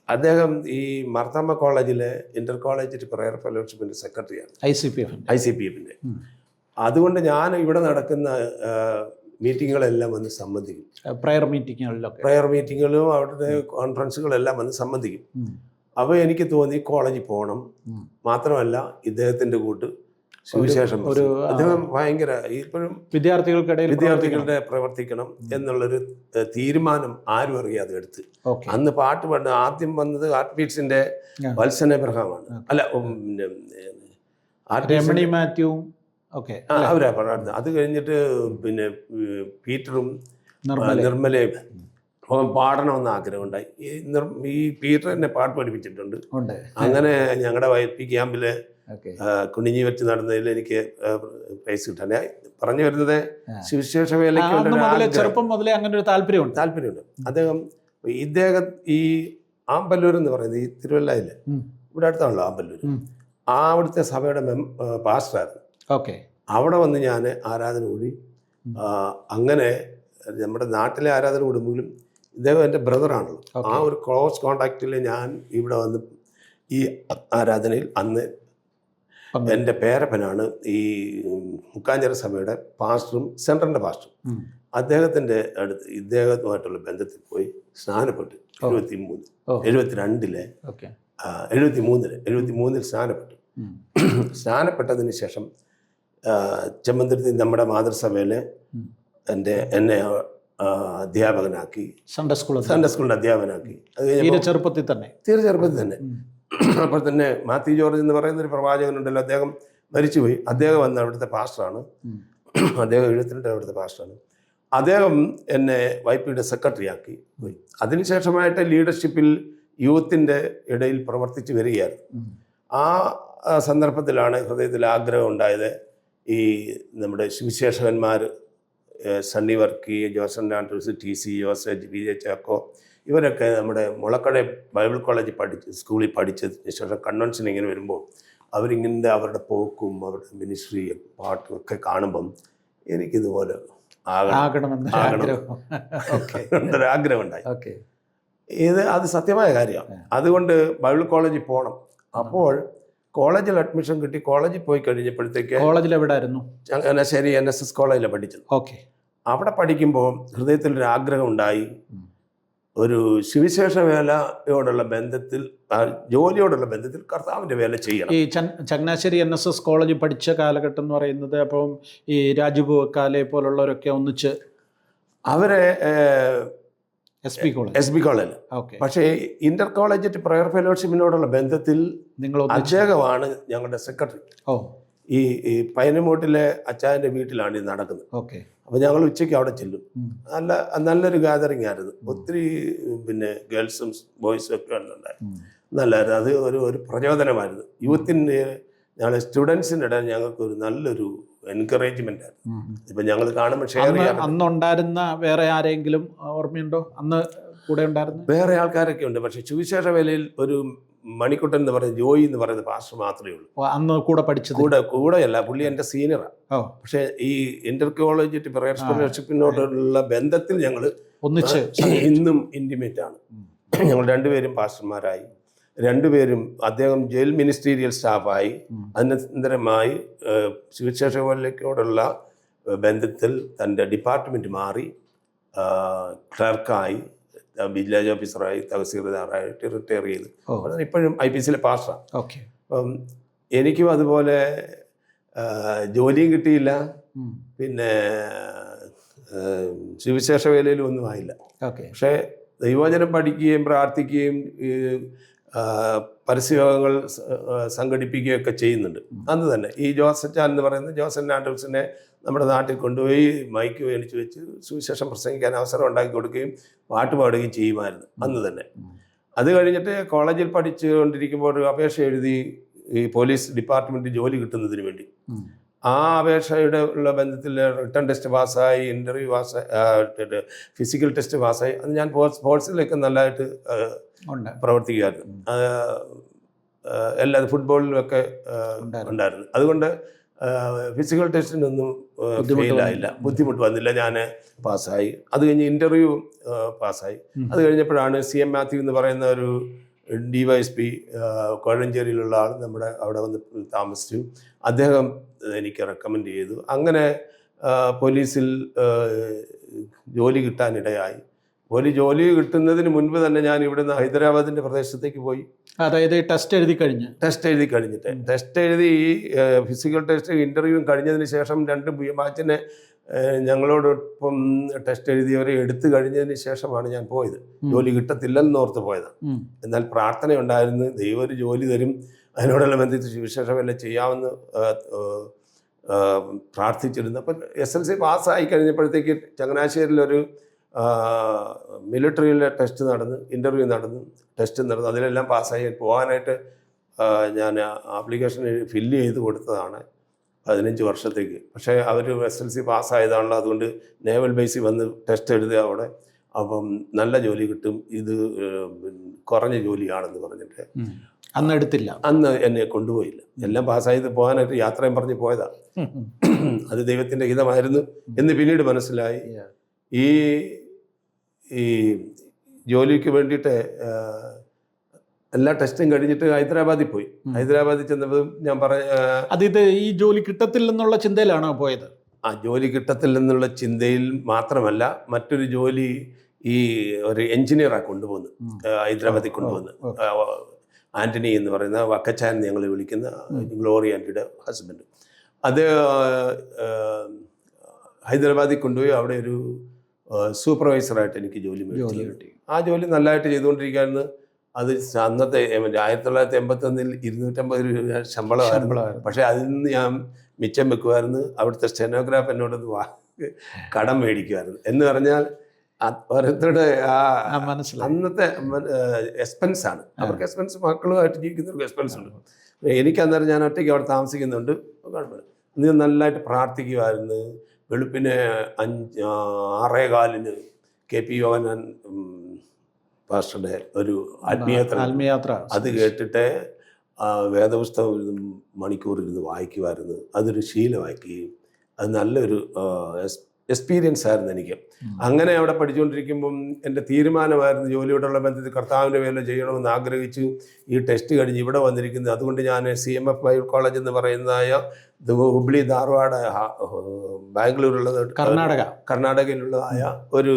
അദ്ദേഹം ഈ മാർത്താമ്മ കോളേജിലെ ഇന്റർ കോളേജ് പ്രയർ ഫെലോഷിപ്പിൻ്റെ സെക്രട്ടറിയാണ്, ICPF-ൻ്റെ. അതുകൊണ്ട് ഞാൻ ഇവിടെ നടക്കുന്ന മീറ്റിങ്ങുകളെല്ലാം വന്ന് സംബന്ധിക്കും, പ്രയർ മീറ്റിങ്ങുകളും അവരുടെ കോൺഫറൻസുകളെല്ലാം വന്ന് സംബന്ധിക്കും. അപ്പോൾ എനിക്ക് തോന്നി കോളേജിൽ പോകണം, മാത്രമല്ല ഇദ്ദേഹത്തിൻ്റെ കൂട്ട് സുവിശേഷം, അദ്ദേഹം ഭയങ്കര ഇപ്പോഴും വിദ്യാർത്ഥികളുടെ പ്രവർത്തിക്കണം എന്നുള്ളൊരു തീരുമാനം ആരും അറിയാതെ എടുത്ത്. അന്ന് പാട്ട് പാടുന്ന ആദ്യം വന്നത് ഹാർട്ട് ബീറ്റ്സിന്റെ വത്സൻ എബ്രഹാമാണ്, അല്ല രമണി മാത്യു, അവരാ പാടുന്നത്. അത് കഴിഞ്ഞിട്ട് പിന്നെ പീറ്ററും നിർമ്മലയും പാടണമെന്ന് ആഗ്രഹമുണ്ടായി. ഈ പീറ്റർ എന്നെ പാട്ട് പഠിപ്പിച്ചിട്ടുണ്ട്. അങ്ങനെ ഞങ്ങളുടെ YP ക്യാമ്പില് കുനിഞ്ഞി വെച്ച് നടന്നതിൽ എനിക്ക് പ്രൈസ് കിട്ടാൻ. പറഞ്ഞു വരുന്നത് സുവിശേഷ വേലയ്ക്ക് ചെറുപ്പം മുതലേ അങ്ങനെ ഒരു താല്പര്യമുണ്ട്. ഇദ്ദേഹം ഈ ആമ്പല്ലൂർ എന്ന് പറയുന്നത് ഈ തിരുവല്ലയില് ഇവിടെ അടുത്താണല്ലോ ആമ്പല്ലൂർ, അവിടുത്തെ സഭയുടെ പാസ്റ്ററായിരുന്നു. അവിടെ വന്ന് ഞാൻ ആരാധന കൂടി. അങ്ങനെ നമ്മുടെ നാട്ടിലെ ആരാധന കൂടുമ്പോഴും ഇദ്ദേഹം എൻ്റെ ബ്രദറാണല്ലോ. ആ ഒരു ക്ലോസ് കോണ്ടാക്റ്റിൽ ഞാൻ ഇവിടെ വന്ന് ഈ ആരാധനയിൽ അന്ന് എൻ്റെ പേരപ്പനാണ് ഈ മുക്കാഞ്ചിറ സഭയുടെ പാസ്റ്ററും സെൻറ്ററിൻ്റെ പാസ്റ്ററും. അദ്ദേഹത്തിൻ്റെ അടുത്ത് ഇദ്ദേഹവുമായിട്ടുള്ള ബന്ധത്തിൽ പോയി സ്നാനപ്പെട്ടു. 73-ൽ സ്നാനപ്പെട്ടു. സ്നാനപ്പെട്ടതിന് ശേഷം ചെമ്മന്തുരുത്തി നമ്മുടെ മാതൃസഭയിലെ എന്നെ അധ്യാപകനാക്കി, സൺഡേ സ്കൂളിൻ്റെ അധ്യാപകനാക്കി. അത് ചെറുപ്പത്തിൽ തന്നെ അപ്പോൾ തന്നെ മാത്യു ജോർജ് എന്ന് പറയുന്ന ഒരു പ്രവാചകനുണ്ടല്ലോ, അദ്ദേഹം മരിച്ചുപോയി. അദ്ദേഹം വന്ന് അവിടുത്തെ പാസ്റ്ററാണ്. അദ്ദേഹം 72 അവിടുത്തെ പാസ്റ്ററാണ്. അദ്ദേഹം എന്നെ YPയുടെ സെക്രട്ടറി ആക്കി പോയി. അതിനുശേഷമായിട്ട് ലീഡർഷിപ്പിൽ യൂത്തിൻ്റെ ഇടയിൽ പ്രവർത്തിച്ച് വരികയായിരുന്നു. ആ സന്ദർഭത്തിലാണ് ഹൃദയത്തിൽ ആഗ്രഹം ഉണ്ടായത്. ഈ നമ്മുടെ സുവിശേഷകന്മാർ Sunny Varkey, Josan Andrews, TC Joseph, PJ Chacko, ഇവരൊക്കെ നമ്മുടെ മുളക്കട ബൈബിൾ കോളേജിൽ സ്കൂളിൽ പഠിച്ചതിന് ശേഷം കൺവെൻഷൻ ഇങ്ങനെ വരുമ്പോൾ അവരിങ്ങനെ അവരുടെ പോക്കും അവരുടെ മിനിസ്ട്രിയും പാട്ടും ഒക്കെ കാണുമ്പം എനിക്കിതുപോലെ ആഗ്രഹം ഉണ്ടായി. അത് സത്യമായ കാര്യമാണ്. അതുകൊണ്ട് ബൈബിൾ കോളേജിൽ പോകണം. അപ്പോൾ കോളേജിൽ അഡ്മിഷൻ കിട്ടി. കോളേജിൽ പോയി കഴിഞ്ഞപ്പോഴത്തേക്ക്, കോളേജിൽ എവിടെയായിരുന്നു? ചങ്ങനാശ്ശേരി NSS കോളേജിലാണ് പഠിച്ചത്. അവിടെ പഠിക്കുമ്പോൾ ഹൃദയത്തിലൊരു ആഗ്രഹം ഉണ്ടായി. ഒരു സുവിശേഷ വേലയോടുള്ള ബന്ധത്തിൽ, ജോലിയോടുള്ള ബന്ധത്തിൽ കർത്താവിൻ്റെ വേല ചെയ്യണം. ഈ ചങ്ങനാശ്ശേരി NSS കോളേജിൽ പഠിച്ച കാലഘട്ടം എന്ന് പറയുന്നത് അപ്പം ഈ രാജുബു കാലെ പോലുള്ളവരൊക്കെ ഒന്നിച്ച് അവരെ SB കോളേജ്. പക്ഷേ ഇന്റർ കോളേജ് പ്രയർ ഫെലോഷിപ്പിനോടുള്ള ബന്ധത്തിൽ അദ്ദേഹമാണ് ഞങ്ങളുടെ സെക്രട്ടറി. ഈ പൈനമൂട്ടിലെ അച്ചായൻ്റെ വീട്ടിലാണ് ഇത് നടക്കുന്നത്. അപ്പോൾ ഞങ്ങൾ ഉച്ചയ്ക്ക് അവിടെ ചെല്ലും. നല്ലൊരു ഗാദറിങ് ആയിരുന്നു. ഒത്തിരി ഗേൾസും ബോയ്സും ഒക്കെ ഉണ്ടായിരുന്നു. നല്ലായിരുന്നു. അത് ഒരു പ്രചോദനമായിരുന്നു. യൂത്തിൻ്റെ ഞങ്ങൾ സ്റ്റുഡൻസിൻ്റെ ഇടയിൽ ഞങ്ങൾക്ക് ഒരു നല്ലൊരു എൻകറേജ്മെന്റ് ആയിരുന്നു. ഇപ്പം ഞങ്ങൾ കാണുമ്പോൾ ഷെയർ ചെയ്യാൻ. അന്നുണ്ടായിരുന്ന വേറെ ആരെങ്കിലും ഓർമ്മയുണ്ടോ? അന്ന് കൂടെ ഉണ്ടായിരുന്നു വേറെ ആൾക്കാരൊക്കെ ഉണ്ട്. പക്ഷേ സുവിശേഷ വേലയിൽ ഒരു മണിക്കുട്ടൻ എന്ന് പറയുന്ന ജോയി എന്ന് പറയുന്ന പാസ്റ്റർ മാത്രമേ ഉള്ളൂ. അന്ന് കൂടെ പഠിച്ചത്? കൂടെയല്ല, പുള്ളി എൻ്റെ സീനിയറാണ്. പക്ഷേ ഈ ഇന്റർ കോളേജ് പ്രയർ സ്കോളർഷിപ്പിനോടുള്ള ബന്ധത്തിൽ ഞങ്ങൾ ഒന്നിച്ച് ഇന്നും ഇൻറ്റിമേറ്റ് ആണ്. ഞങ്ങൾ രണ്ടുപേരും പാസ്റ്റർമാരായി. രണ്ടുപേരും അദ്ദേഹം ജയിൽ മിനിസ്റ്റീരിയൽ സ്റ്റാഫായി. അനന്തരമായി സുവിശേഷ വേലയോടുള്ള ബന്ധത്തിൽ തൻ്റെ ഡിപ്പാർട്ട്മെൻറ്റ് മാറി ക്ലർക്കായി, വില്ലേജ് ഓഫീസറായി, തഹസീൽദാറായിട്ട് റിട്ടയർ ചെയ്തു. ഇപ്പോഴും IPCയിലെ പാസ്റ്ററാണ്. അപ്പം എനിക്കും അതുപോലെ ജോലിയും കിട്ടിയില്ല, പിന്നെ സുവിശേഷ വേലയിലും ഒന്നും ആയില്ല. പക്ഷേ ദൈവവചനം പഠിക്കുകയും പ്രാർത്ഥിക്കുകയും പരസ്യയോഗങ്ങൾ സംഘടിപ്പിക്കുകയൊക്കെ ചെയ്യുന്നുണ്ട്. അന്ന് തന്നെ ഈ ജോസച്ചാൻ എന്ന് പറയുന്ന ജോസൻ ആൻഡ്രൂസിനെ നമ്മുടെ നാട്ടിൽ കൊണ്ടുപോയി മൈക്ക് മേടിച്ച് വെച്ച് സുവിശേഷം പ്രസംഗിക്കാൻ അവസരം ഉണ്ടാക്കി കൊടുക്കുകയും പാട്ട് പാടുകയും ചെയ്യുമായിരുന്നു അന്ന് തന്നെ. അത് കഴിഞ്ഞിട്ട് കോളേജിൽ പഠിച്ചുകൊണ്ടിരിക്കുമ്പോൾ ഒരു അപേക്ഷ എഴുതി ഈ പോലീസ് ഡിപ്പാർട്ട്മെൻറ്റ് ജോലി കിട്ടുന്നതിന് വേണ്ടി. ആ അപേക്ഷയുടെ ഉള്ള ബന്ധത്തിൽ റിട്ടേൺ ടെസ്റ്റ് പാസ്സായി, ഇൻ്റർവ്യൂ പാസ്സായി, ഫിസിക്കൽ ടെസ്റ്റ് പാസ്സായി. അത് ഞാൻ സ്പോർട്സിലൊക്കെ നല്ലതായിട്ട് പ്രവർത്തിക്കുമായിരുന്നു. എല്ലാ ഫുട്ബോളിലുമൊക്കെ ഉണ്ടായിരുന്നു. അതുകൊണ്ട് ഫിസിക്കൽ ടെസ്റ്റിനൊന്നും ഫെയിലായില്ല, ബുദ്ധിമുട്ട് വന്നില്ല. ഞാൻ പാസ്സായി. അത് കഴിഞ്ഞ് ഇൻ്റർവ്യൂ പാസ്സായി. അത് കഴിഞ്ഞപ്പോഴാണ് CM മാത്യു എന്ന് പറയുന്ന ഒരു DYSP കോഴഞ്ചേരിയിലുള്ള ആൾ നമ്മുടെ അവിടെ വന്ന് താമസിച്ചു. അദ്ദേഹം എനിക്ക് റെക്കമെൻഡ് ചെയ്തു. അങ്ങനെ പോലീസിൽ ജോലി കിട്ടാനിടയായി. ജോലി കിട്ടുന്നതിന് മുൻപ് തന്നെ ഞാൻ ഇവിടുന്ന് ഹൈദരാബാദിൻ്റെ പ്രദേശത്തേക്ക് പോയി. അതായത് ടെസ്റ്റ് എഴുതി കഴിഞ്ഞിട്ട് ടെസ്റ്റ് എഴുതി ഫിസിക്കൽ ടെസ്റ്റ് ഇൻ്റർവ്യൂവും കഴിഞ്ഞതിന് ശേഷം 2 ബാച്ചിനെ ഞങ്ങളോടൊപ്പം ടെസ്റ്റ് എഴുതിയവരെ എടുത്തു കഴിഞ്ഞതിന് ശേഷമാണ് ഞാൻ പോയത്. ജോലി കിട്ടത്തില്ലെന്ന് ഓർത്ത് പോയതാണ്. എന്നാൽ പ്രാർത്ഥന ഉണ്ടായിരുന്നു, ദൈവം ഒരു ജോലി തരും, അതിനോടുള്ള ബന്ധിച്ച് സുവിശേഷം എല്ലാം ചെയ്യാമെന്ന് പ്രാർത്ഥിച്ചിരുന്നു. അപ്പം SLC പാസ്സായി കഴിഞ്ഞപ്പോഴത്തേക്ക് ചങ്ങനാശ്ശേരിയിലൊരു മിലിറ്ററിയിലെ ടെസ്റ്റ് നടന്നു, ഇൻ്റർവ്യൂ നടന്നു, ടെസ്റ്റ് നടന്നു. അതിലെല്ലാം പാസ്സായി പോകാനായിട്ട് ഞാൻ ആപ്ലിക്കേഷൻ ഫില്ല് ചെയ്ത് കൊടുത്തതാണ് 15 വർഷത്തേക്ക്. പക്ഷേ അവർ SLC പാസ്സായതാണല്ലോ, അതുകൊണ്ട് നേവൽ ബേസിൽ വന്ന് ടെസ്റ്റ് എഴുതുക അവിടെ. അപ്പം നല്ല ജോലി കിട്ടും, ഇത് കുറഞ്ഞ ജോലിയാണെന്ന് പറഞ്ഞിട്ട് അന്ന് എന്നെ കൊണ്ടുപോയില്ല. എല്ലാം പാസ്സായത് പോകാനായിട്ട് യാത്രയും പറഞ്ഞ് പോയതാണ്. അത് ദൈവത്തിൻ്റെ ഹിതമായിരുന്നു എന്ന് പിന്നീട് മനസ്സിലായി. ഈ ജോലിക്ക് വേണ്ടിയിട്ട് എല്ലാ ടെസ്റ്റും കഴിഞ്ഞിട്ട് ഹൈദരാബാദിൽ പോയി. ഹൈദരാബാദിൽ ചെന്നപ്പോൾ ഞാൻ ഇത് ഈ ജോലി കിട്ടത്തില്ലെന്നുള്ള ചിന്തയിലാണോ പോയത്? ആ ജോലി കിട്ടത്തില്ലെന്നുള്ള ചിന്തയിൽ മാത്രമല്ല, മറ്റൊരു ജോലി ഈ ഒരു എഞ്ചിനീയറാണ് കൊണ്ടുപോകുന്നത്, ഹൈദരാബാദിൽ കൊണ്ടുപോകുന്നത്. ആൻ്റണി എന്ന് പറയുന്ന വക്കച്ചാൻ ഞങ്ങൾ വിളിക്കുന്ന ഗ്ലോറി ആൻറ്റിയുടെ ഹസ്ബൻഡ്. അത് ഹൈദരാബാദിൽ കൊണ്ടുപോയി അവിടെ ഒരു സൂപ്പർവൈസറായിട്ട് എനിക്ക് ജോലി കിട്ടി. ആ ജോലി നല്ലതായിട്ട് ചെയ്തുകൊണ്ടിരിക്കുകയായിരുന്നു. അത് അന്നത്തെ 1981 250 രൂപ ശമ്പളമായിരുന്നു. പക്ഷേ അതിൽ നിന്ന് ഞാൻ മിച്ചം വെക്കുമായിരുന്നു. അവിടുത്തെ സ്റ്റെനോഗ്രാഫ് എന്നോട് കടം മേടിക്കുമായിരുന്നു. എന്ന് പറഞ്ഞാൽ ഓരോരുത്തരുടെ അന്നത്തെ എക്സ്പെൻസാണ്. അവർക്ക് എക്സ്പെൻസ്, മക്കളുമായിട്ട് ജീവിക്കുന്നവർക്ക് എക്സ്പെൻസ് ഉണ്ട്. എനിക്കന്നേരം ഞാൻ ഒറ്റയ്ക്ക് അവിടെ താമസിക്കുന്നുണ്ട്. കുഴപ്പമില്ല. ഇന്ന് നല്ലതായിട്ട് പ്രാർത്ഥിക്കുമായിരുന്നു. വെളുപ്പിന് 6:15 KP യോഹന്നാൻ പാസ്റ്ററുടെ ഒരു ആത്മീയയാത്ര അത് കേട്ടിട്ട് വേദപുസ്തകം മണിക്കൂർ ഇരുന്ന് വായിക്കുമായിരുന്നു. അതൊരു ശീലമാക്കുകയും അത് നല്ലൊരു എക്സ്പീരിയൻസ് ആയിരുന്നു എനിക്ക്. അങ്ങനെ അവിടെ പഠിച്ചുകൊണ്ടിരിക്കുമ്പം എൻ്റെ തീരുമാനമായിരുന്നു ജോലിയോടുള്ള ബന്ധത്തിൽ കർത്താവിൻ്റെ പേരിൽ ചെയ്യണമെന്ന് ആഗ്രഹിച്ചു. ഈ ടെസ്റ്റ് കഴിഞ്ഞ് ഇവിടെ വന്നിരിക്കുന്നത്. അതുകൊണ്ട് ഞാൻ CMF ബൈബിൾ കോളേജ് എന്ന് പറയുന്നതായ ഹുബ്ലി, ധാർവാഡ്, ബാംഗ്ലൂരുള്ളത്, കർണാടകയിലുള്ളതായ ഒരു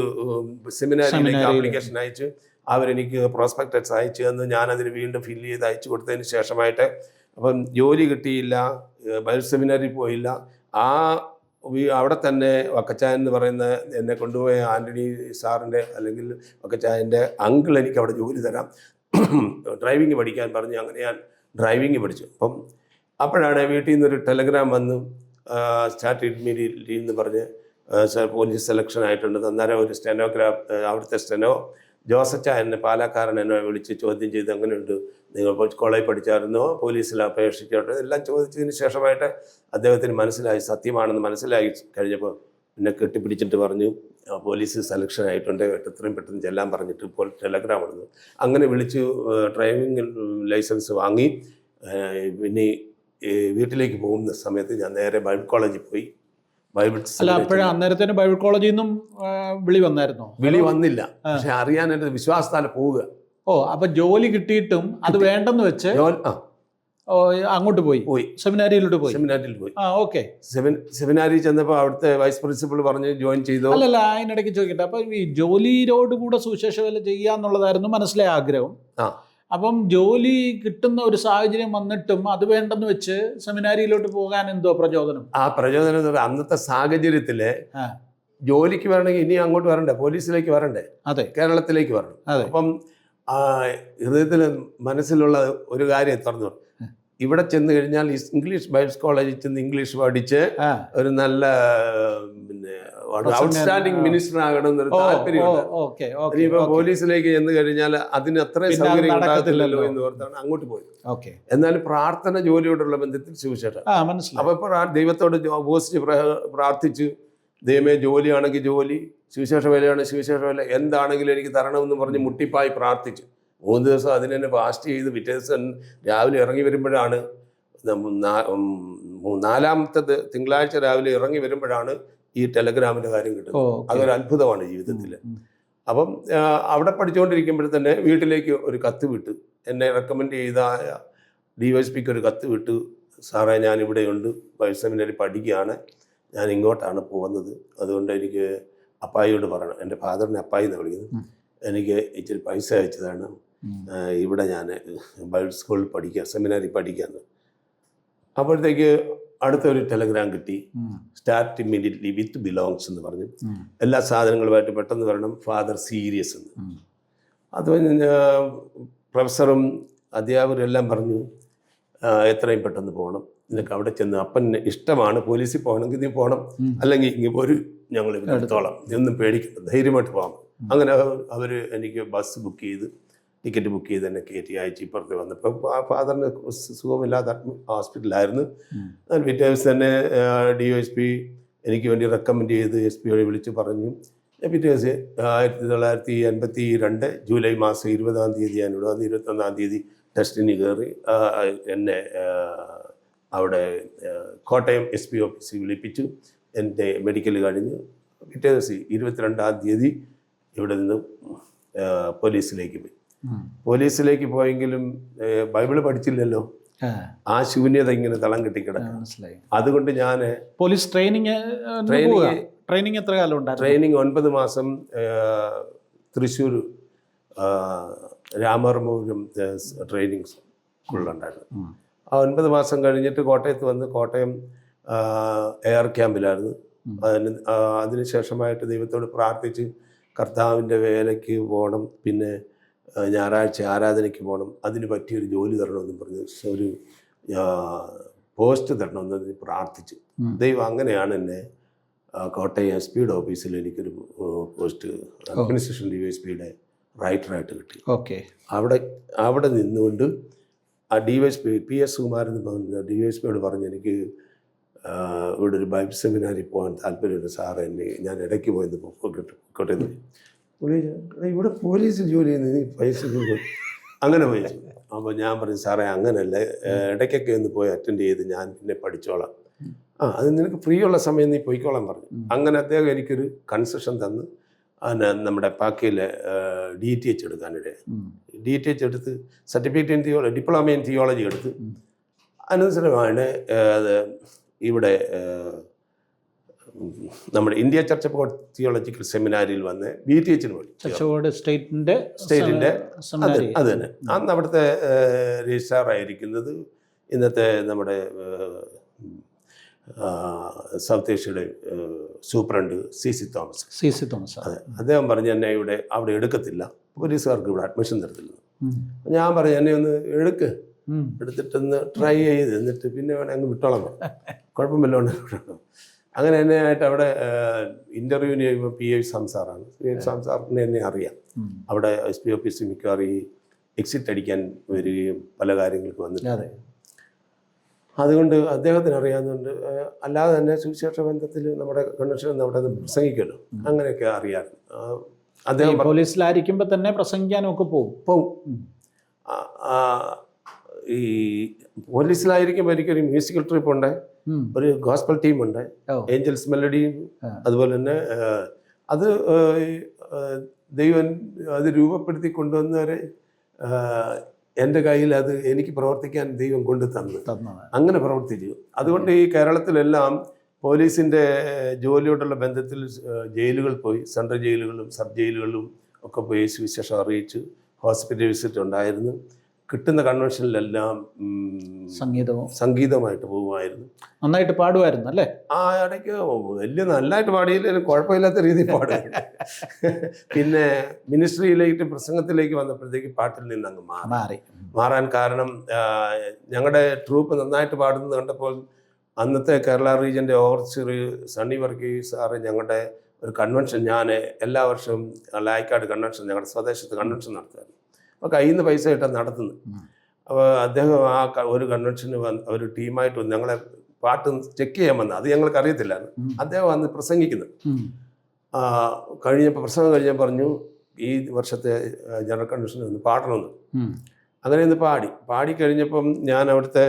സെമിനാരിലേക്ക് ആപ്ലിക്കേഷൻ അയച്ചു. അവരെനിക്ക് പ്രോസ്പെക്ടസ് അയച്ചു തന്നു. ഞാനതിന് വീണ്ടും ഫില്ല് ചെയ്ത് അയച്ചു കൊടുത്തതിന് ശേഷമായിട്ട് അപ്പം ജോലി കിട്ടിയില്ല, ബൈബിൾ സെമിനാരിൽ പോയില്ല. അവിടെ തന്നെ വക്കച്ചായൻ എന്ന് പറയുന്ന എന്നെ കൊണ്ടുപോയ ആൻ്റണി സാറിൻ്റെ അല്ലെങ്കിൽ വക്കച്ചായൻ്റെ അങ്കിൾ എനിക്ക് അവിടെ ജോലി തരാം, ഡ്രൈവിങ് പഠിക്കാൻ പറഞ്ഞു. അങ്ങനെ ഞാൻ ഡ്രൈവിങ് പഠിച്ചു. അപ്പോഴാണ് വീട്ടിൽ നിന്നൊരു ടെലഗ്രാം വന്നു, സ്റ്റാർട്ട് ഇമ്മീഡിയറ്റ്ലി എന്ന് പറഞ്ഞ് പോലീസ് സെലക്ഷൻ ആയിട്ടുണ്ട്. അന്നേരം ഒരു അവിടുത്തെ ജോസച്ച എന്നെ പാലക്കാരൻ എന്നെ വിളിച്ച് ചോദ്യം ചെയ്ത്, അങ്ങനെയുണ്ട്, നിങ്ങൾ കോളേജിൽ പഠിച്ചായിരുന്നോ, പോലീസിൽ അപേക്ഷിച്ചോട്ടെ, എല്ലാം ചോദിച്ചതിന് ശേഷമായിട്ട് അദ്ദേഹത്തിന് മനസ്സിലായി, സത്യമാണെന്ന് മനസ്സിലായി കഴിഞ്ഞപ്പോൾ എന്നെ കെട്ടിപ്പിടിച്ചിട്ട് പറഞ്ഞു, പോലീസ് സെലക്ഷൻ ആയിട്ടുണ്ട്, എത്രയും പെട്ടെന്ന് ചെല്ലാൻ പറഞ്ഞിട്ട് ഇപ്പോൾ ടെലഗ്രാം ഇടുന്നു. അങ്ങനെ വിളിച്ചു ഡ്രൈവിംഗ് ലൈസൻസ് വാങ്ങി. പിന്നെ വീട്ടിലേക്ക് പോകുന്ന സമയത്ത് ഞാൻ നേരെ ബൈബിൾ കോളേജിൽ പോയി. അന്നേരത്തിന് ബൈബിൾ കോളേജിൽ നിന്നും വിളി വന്നായിരുന്നോ? വിളി വന്നില്ല, പക്ഷെ അറിയാൻ എൻ്റെ വിശ്വാസത്താൽ പോവുക. അപ്പൊ ജോലി കിട്ടിയിട്ടും അത് വേണ്ടെന്ന് വെച്ച് അങ്ങോട്ട് പോയി സെമിനാരിയിലോട്ട് പോയി. സെമിനാരി ചെന്നപ്പോൾ അവിടുത്തെ വൈസ് പ്രിൻസിപ്പൾ പറഞ്ഞ് ജോയിൻ ചെയ്തു. അല്ലല്ല, അതിനിടയ്ക്ക് ചോദിക്കട്ടെ, അപ്പൊ ഈ ജോലിയോട് കൂടെ സുവിശേഷ വേല ചെയ്യാന്നുള്ളതായിരുന്നു മനസ്സിലായ ആഗ്രഹം. അപ്പം ജോലി കിട്ടുന്ന ഒരു സാഹചര്യം വന്നിട്ടും അത് വേണ്ടെന്ന് വെച്ച് സെമിനാരിയിലോട്ട് പോകാൻ എന്തോ പ്രചോദനം? ആ പ്രചോദനം എന്ന് പറഞ്ഞാൽ അന്നത്തെ സാഹചര്യത്തില് ജോലിക്ക് വരണമെങ്കിൽ ഇനി അങ്ങോട്ട് വരണ്ടേ, പോലീസിലേക്ക് വരണ്ടേ, അതെ, കേരളത്തിലേക്ക് വരണം. അപ്പം ഹൃദയത്തിൽ മനസ്സിലുള്ള ഒരു കാര്യം തുറന്നു, ഇവിടെ ചെന്ന് കഴിഞ്ഞാൽ ഇംഗ്ലീഷ് ബൈബിൾ കോളേജിൽ ചെന്ന് ഇംഗ്ലീഷ് പഠിച്ച് ഒരു നല്ല ഔട്ട്സ്റ്റാൻഡിങ് മിനിസ്റ്റർ ആകണം എന്നൊരു താല്പര്യമുണ്ട്. ഇനിയിപ്പോ പോലീസിലേക്ക് ചെന്ന് കഴിഞ്ഞാൽ അതിന് അത്രയും സൗകര്യം ഉണ്ടാകത്തില്ലല്ലോ എന്ന് ഓർത്താണ് അങ്ങോട്ട് പോയത്. എന്നാൽ പ്രാർത്ഥന ജോലിയോടുള്ള ബന്ധത്തിൽ സുവിശേഷം. അപ്പൊ ഇപ്പോൾ ദൈവത്തോട് ഉപസിച്ച് പ്രാർത്ഥിച്ചു, ദൈവമേ ജോലിയാണെങ്കിൽ ജോലി, സുവിശേഷ വേലയാണെങ്കിൽ സുവിശേഷ വേല, എന്താണെങ്കിലും എനിക്ക് തരണമെന്ന് പറഞ്ഞ് മുട്ടിപ്പായി പ്രാർത്ഥിച്ചു. 3 ദിവസം അതിനെ ഫാസ്റ്റ് ചെയ്ത് പിറ്റേ ദിവസം രാവിലെ ഇറങ്ങി വരുമ്പോഴാണ്, 4ാമത്തെ തിങ്കളാഴ്ച രാവിലെ ഇറങ്ങി വരുമ്പോഴാണ് ഈ ടെലഗ്രാമിൻ്റെ കാര്യം കിട്ടുന്നത്. അതൊരു അത്ഭുതമാണ് ജീവിതത്തിൽ. അപ്പം അവിടെ പഠിച്ചുകൊണ്ടിരിക്കുമ്പോൾ തന്നെ വീട്ടിലേക്ക് ഒരു കത്ത് വിട്ടു. എന്നെ റെക്കമെൻഡ് ചെയ്ത DYSPക്ക് ഒരു കത്ത് വിട്ടു, സാറേ ഞാനിവിടെയുണ്ട്, ബൈബിൾ സെമിനാരി പഠിക്കുകയാണ്, ഞാൻ ഇങ്ങോട്ടാണ് പോകുന്നത്, അതുകൊണ്ട് എനിക്ക് അപ്പായിയോട് പറയണം, എൻ്റെ ഫാദറിനെ അപ്പായി എന്ന് വിളിക്കുന്നത്, എനിക്ക് ഇച്ചിരി പൈസ അയച്ചതാണ്, ഇവിടെ ഞാൻ ബൈബിൾ സ്കൂളിൽ പഠിക്കുക, സെമിനാരി പഠിക്കാമെന്ന്. അപ്പോഴത്തേക്ക് അടുത്തൊരു ടെലഗ്രാം കിട്ടി, സ്റ്റാർട്ട് ഇമ്മീഡിയറ്റ്ലി വിത്ത് ബിലോങ്സ് എന്ന് പറഞ്ഞു, എല്ലാ സാധനങ്ങളുമായിട്ട് പെട്ടെന്ന് വരണം, ഫാദർ സീരിയസ് എന്ന്. അത് പ്രൊഫസറും അധ്യാപകരും എല്ലാം പറഞ്ഞു, എത്രയും പെട്ടെന്ന് പോകണം, നിനക്ക് അവിടെ ചെന്ന് അപ്പന് ഇഷ്ടമാണ്, പോലീസിൽ പോകണമെങ്കിൽ നീ പോകണം, അല്ലെങ്കിൽ ഇങ്ങനെ ഒരു ഞങ്ങൾ ഇവിടെ എടുത്തോളാം, ഇതൊന്നും പേടിക്കണ്ട, ധൈര്യമായിട്ട് പോകാം. അങ്ങനെ അവർ എനിക്ക് ബസ് ബുക്ക് ചെയ്ത് ടിക്കറ്റ് ബുക്ക് ചെയ്ത് എന്നെ കയറ്റി അയച്ച് ഇപ്പുറത്ത് വന്നപ്പോൾ ഫാദറിന് സുഖമില്ലാത്ത ഹോസ്പിറ്റലായിരുന്നു. പിറ്റേ ദിവസം തന്നെ DYSP എനിക്ക് വേണ്ടി റെക്കമെൻഡ് ചെയ്ത് SP വിളിച്ച് പറഞ്ഞു. പിറ്റേ ദിവസം 1982 ജൂലൈ മാസം 20-ാം തീയതി ഞാനിവിടെ വന്ന് 21-ാം തീയതി ടെസ്റ്റിന് കയറി. എന്നെ അവിടെ കോട്ടയം SP ഓഫീസിൽ വിളിപ്പിച്ചു. എൻ്റെ മെഡിക്കൽ കഴിഞ്ഞു. പിറ്റേ ദിവസം 22-ാം തീയതി ഇവിടെ നിന്ന് പോലീസിലേക്ക് പോയി. പോലീസിലേക്ക് പോയെങ്കിലും ബൈബിള് പഠിച്ചില്ലല്ലോ, ആ ശൂന്യത ഇങ്ങനെ തളം കെട്ടിക്കിടക്കും. മനസ്സിലായി. അതുകൊണ്ട് ഞാൻ പോലീസ് ട്രെയിനിങ് എത്ര കാലം ഉണ്ടായിരുന്നു? ട്രെയിനിങ് 9 മാസം തൃശ്ശൂർ രാമവർമ്മപുരം ട്രെയിനിങ് സ്കൂളിലുണ്ടായിരുന്നു. ആ 9 മാസം കഴിഞ്ഞിട്ട് കോട്ടയത്ത് വന്ന് കോട്ടയം എയർ ക്യാമ്പിലായിരുന്നു. അതിനുശേഷമായിട്ട് ദൈവത്തോട് പ്രാർത്ഥിച്ച് കർത്താവിൻ്റെ വേലയ്ക്ക് പോകണം, പിന്നെ ഞായറാഴ്ച ആരാധനയ്ക്ക് പോകണം, അതിന് പറ്റിയൊരു ജോലി തരണമെന്ന് പറഞ്ഞ് ഒരു പോസ്റ്റ് തരണമെന്ന് പ്രാർത്ഥിച്ചു. ദൈവം അങ്ങനെയാണ് എന്നെ കോട്ടയം SP ഓഫീസിൽ എനിക്കൊരു പോസ്റ്റ് അഡ്മിനിസ്ട്രേഷൻ DYSPയുടെ റൈറ്ററായിട്ട് കിട്ടി. ഓക്കെ. അവിടെ നിന്നുകൊണ്ട് ആ DYSP PS കുമാരൻ DYSPയോട് പറഞ്ഞ് എനിക്ക് ഇവിടെ ഒരു ബൈബിൾ സെമിനാറിൽ പോകാൻ താല്പര്യമുണ്ട് സാറ്, ഞാൻ ഇടയ്ക്ക് പോയത് കോട്ടയം ഇവിടെ പോലീസിൽ ജോലി ചെയ്യുന്നത് പൈസ അങ്ങനെ പോയി. അപ്പോൾ ഞാൻ പറഞ്ഞു സാറേ അങ്ങനല്ല, ഇടയ്ക്കൊക്കെ ഒന്ന് പോയി അറ്റൻഡ് ചെയ്ത് ഞാൻ പിന്നെ പഠിച്ചോളാം, അത് നിനക്ക് ഫ്രീ ഉള്ള സമയം നീ പോയിക്കോളാൻ പറഞ്ഞു. അങ്ങനെ അദ്ദേഹം എനിക്കൊരു കൺസെഷൻ തന്ന് നമ്മുടെ പാക്കയിലെ DTH എടുക്കാനിടെ DTH എടുത്ത് certificate in diploma in theology എടുത്ത് അനന്തരമാണ് ഇവിടെ നമ്മുടെ ഇന്ത്യ ചർച്ച് ഓഫ് തിയോളജിക്കൽ സെമിനാരിയിൽ വന്ന് BTH പഠിച്ചു. സ്റ്റേറ്റിൻ്റെ അത് തന്നെ. അന്ന് അവിടുത്തെ രജിസ്ട്രാർ ആയിരിക്കുന്നത് ഇന്നത്തെ നമ്മുടെ സൗത്ത് ഏഷ്യയുടെ സൂപ്രണ്ട് CC തോമസ്. അതെ, അദ്ദേഹം പറഞ്ഞു എന്നെ അവിടെ എടുക്കത്തില്ല, പോലീസുകാർക്ക് ഇവിടെ അഡ്മിഷൻ തരത്തില്ല. ഞാൻ പറഞ്ഞു എന്നെ ഒന്ന് എടുത്തിട്ടൊന്ന് ട്രൈ ചെയ്ത് എന്നിട്ട് പിന്നെ വേണേൽ അങ്ങ് വിട്ടോളാം, കുഴപ്പമില്ല വിട്ടോളാം. അങ്ങനെ എന്നെ ആയിട്ട് അവിടെ ഇൻ്റർവ്യൂവിന് ചെയ്യുമ്പോൾ PI സംസാറാണ്. സംസാറിന് എന്നെ അറിയാം. അവിടെ SP ഓഫീസിൽ മിക്കവാറും ഈ എക്സിറ്റ് അടിക്കാൻ വരികയും പല കാര്യങ്ങൾക്ക് വന്നിട്ട് അതുകൊണ്ട് അദ്ദേഹത്തിന് അറിയാവുന്നതുകൊണ്ട് അല്ലാതെ തന്നെ സുവിശേഷ ബന്ധത്തിൽ നമ്മുടെ കൺവെൻഷനിൽ അവിടെ പ്രസംഗിക്കുമല്ലോ, അങ്ങനെയൊക്കെ അറിയാം. അദ്ദേഹം പോലീസിലായിരിക്കുമ്പോൾ തന്നെ പ്രസംഗിക്കാനൊക്കെ പോകും. ഈ പോലീസിലായിരിക്കുമ്പോൾ എനിക്കൊരു മ്യൂസിക്കൽ ട്രിപ്പ് ഉണ്ട്, ഒരു ഗോസ്പൽ ടീമുണ്ട്, ഏഞ്ചൽസ് മെലഡിയും. അതുപോലെ തന്നെ അത് ദൈവം അത് രൂപപ്പെടുത്തി കൊണ്ടുവന്നവരെ എൻ്റെ കയ്യിൽ അത് എനിക്ക് പ്രവർത്തിക്കാൻ ദൈവം കൊണ്ടു തന്നു, അങ്ങനെ പ്രവർത്തിച്ചു. അതുകൊണ്ട് ഈ കേരളത്തിലെല്ലാം പോലീസിൻ്റെ ജോലിയോടുള്ള ബന്ധത്തിൽ ജയിലുകൾ പോയി, സെൻട്രൽ ജയിലുകളും സബ് ജയിലുകളിലും ഒക്കെ പോയി സുവിശേഷം അറിയിച്ച് ഹോസ്പിറ്റൽ വിസിറ്റ് ഉണ്ടായിരുന്നു. കിട്ടുന്ന കൺവെൻഷനിലെല്ലാം സംഗീതമായിട്ട് പോകുമായിരുന്നു. നന്നായിട്ട് പാടുമായിരുന്നു അല്ലേ? ആ ഇടയ്ക്ക് വലിയ നല്ലതായിട്ട് പാടിയില്ലെങ്കിലും കുഴപ്പമില്ലാത്ത രീതിയിൽ പാടുമായിരുന്നു. പിന്നെ മിനിസ്ട്രിയിലേക്ക് പ്രസംഗത്തിലേക്ക് വന്നപ്പോഴത്തേക്ക് പാട്ടിൽ നിന്ന് അങ്ങ് മാറാൻ കാരണം ഞങ്ങളുടെ ട്രൂപ്പ് നന്നായിട്ട് പാടുന്നത് കണ്ടപ്പോൾ അന്നത്തെ കേരള റീജിയൻ്റെ ഓവർസിയർ സണ്ണി വർഗീസ് സാറ് ഞങ്ങളുടെ ഒരു കൺവെൻഷൻ, ഞാൻ എല്ലാ വർഷവും ലായ്ക്കാട് കൺവെൻഷൻ, ഞങ്ങളുടെ സ്വദേശത്ത് കൺവെൻഷൻ നടത്തുമായിരുന്നു. അപ്പോൾ കയ്യിൽ നിന്ന് പൈസ ഇട്ടാൽ നടത്തുന്നത്. അപ്പോൾ അദ്ദേഹം ആ ഒരു കൺവെൻഷന് ഒരു ടീമായിട്ട് ഞങ്ങളെ പാട്ട് ചെക്ക് ചെയ്യാൻ വന്നത്, അത് ഞങ്ങൾക്ക് അറിയത്തില്ലായിരുന്നു. അദ്ദേഹം അന്ന് പ്രസംഗിക്കുന്നത് പ്രസംഗം കഴിഞ്ഞാൽ പറഞ്ഞു ഈ വർഷത്തെ ജനറൽ കൺവെൻഷനിൽ ഒന്ന് പാടണമെന്ന്. അങ്ങനെ ഒന്ന് പാടി കഴിഞ്ഞപ്പം ഞാൻ അവിടുത്തെ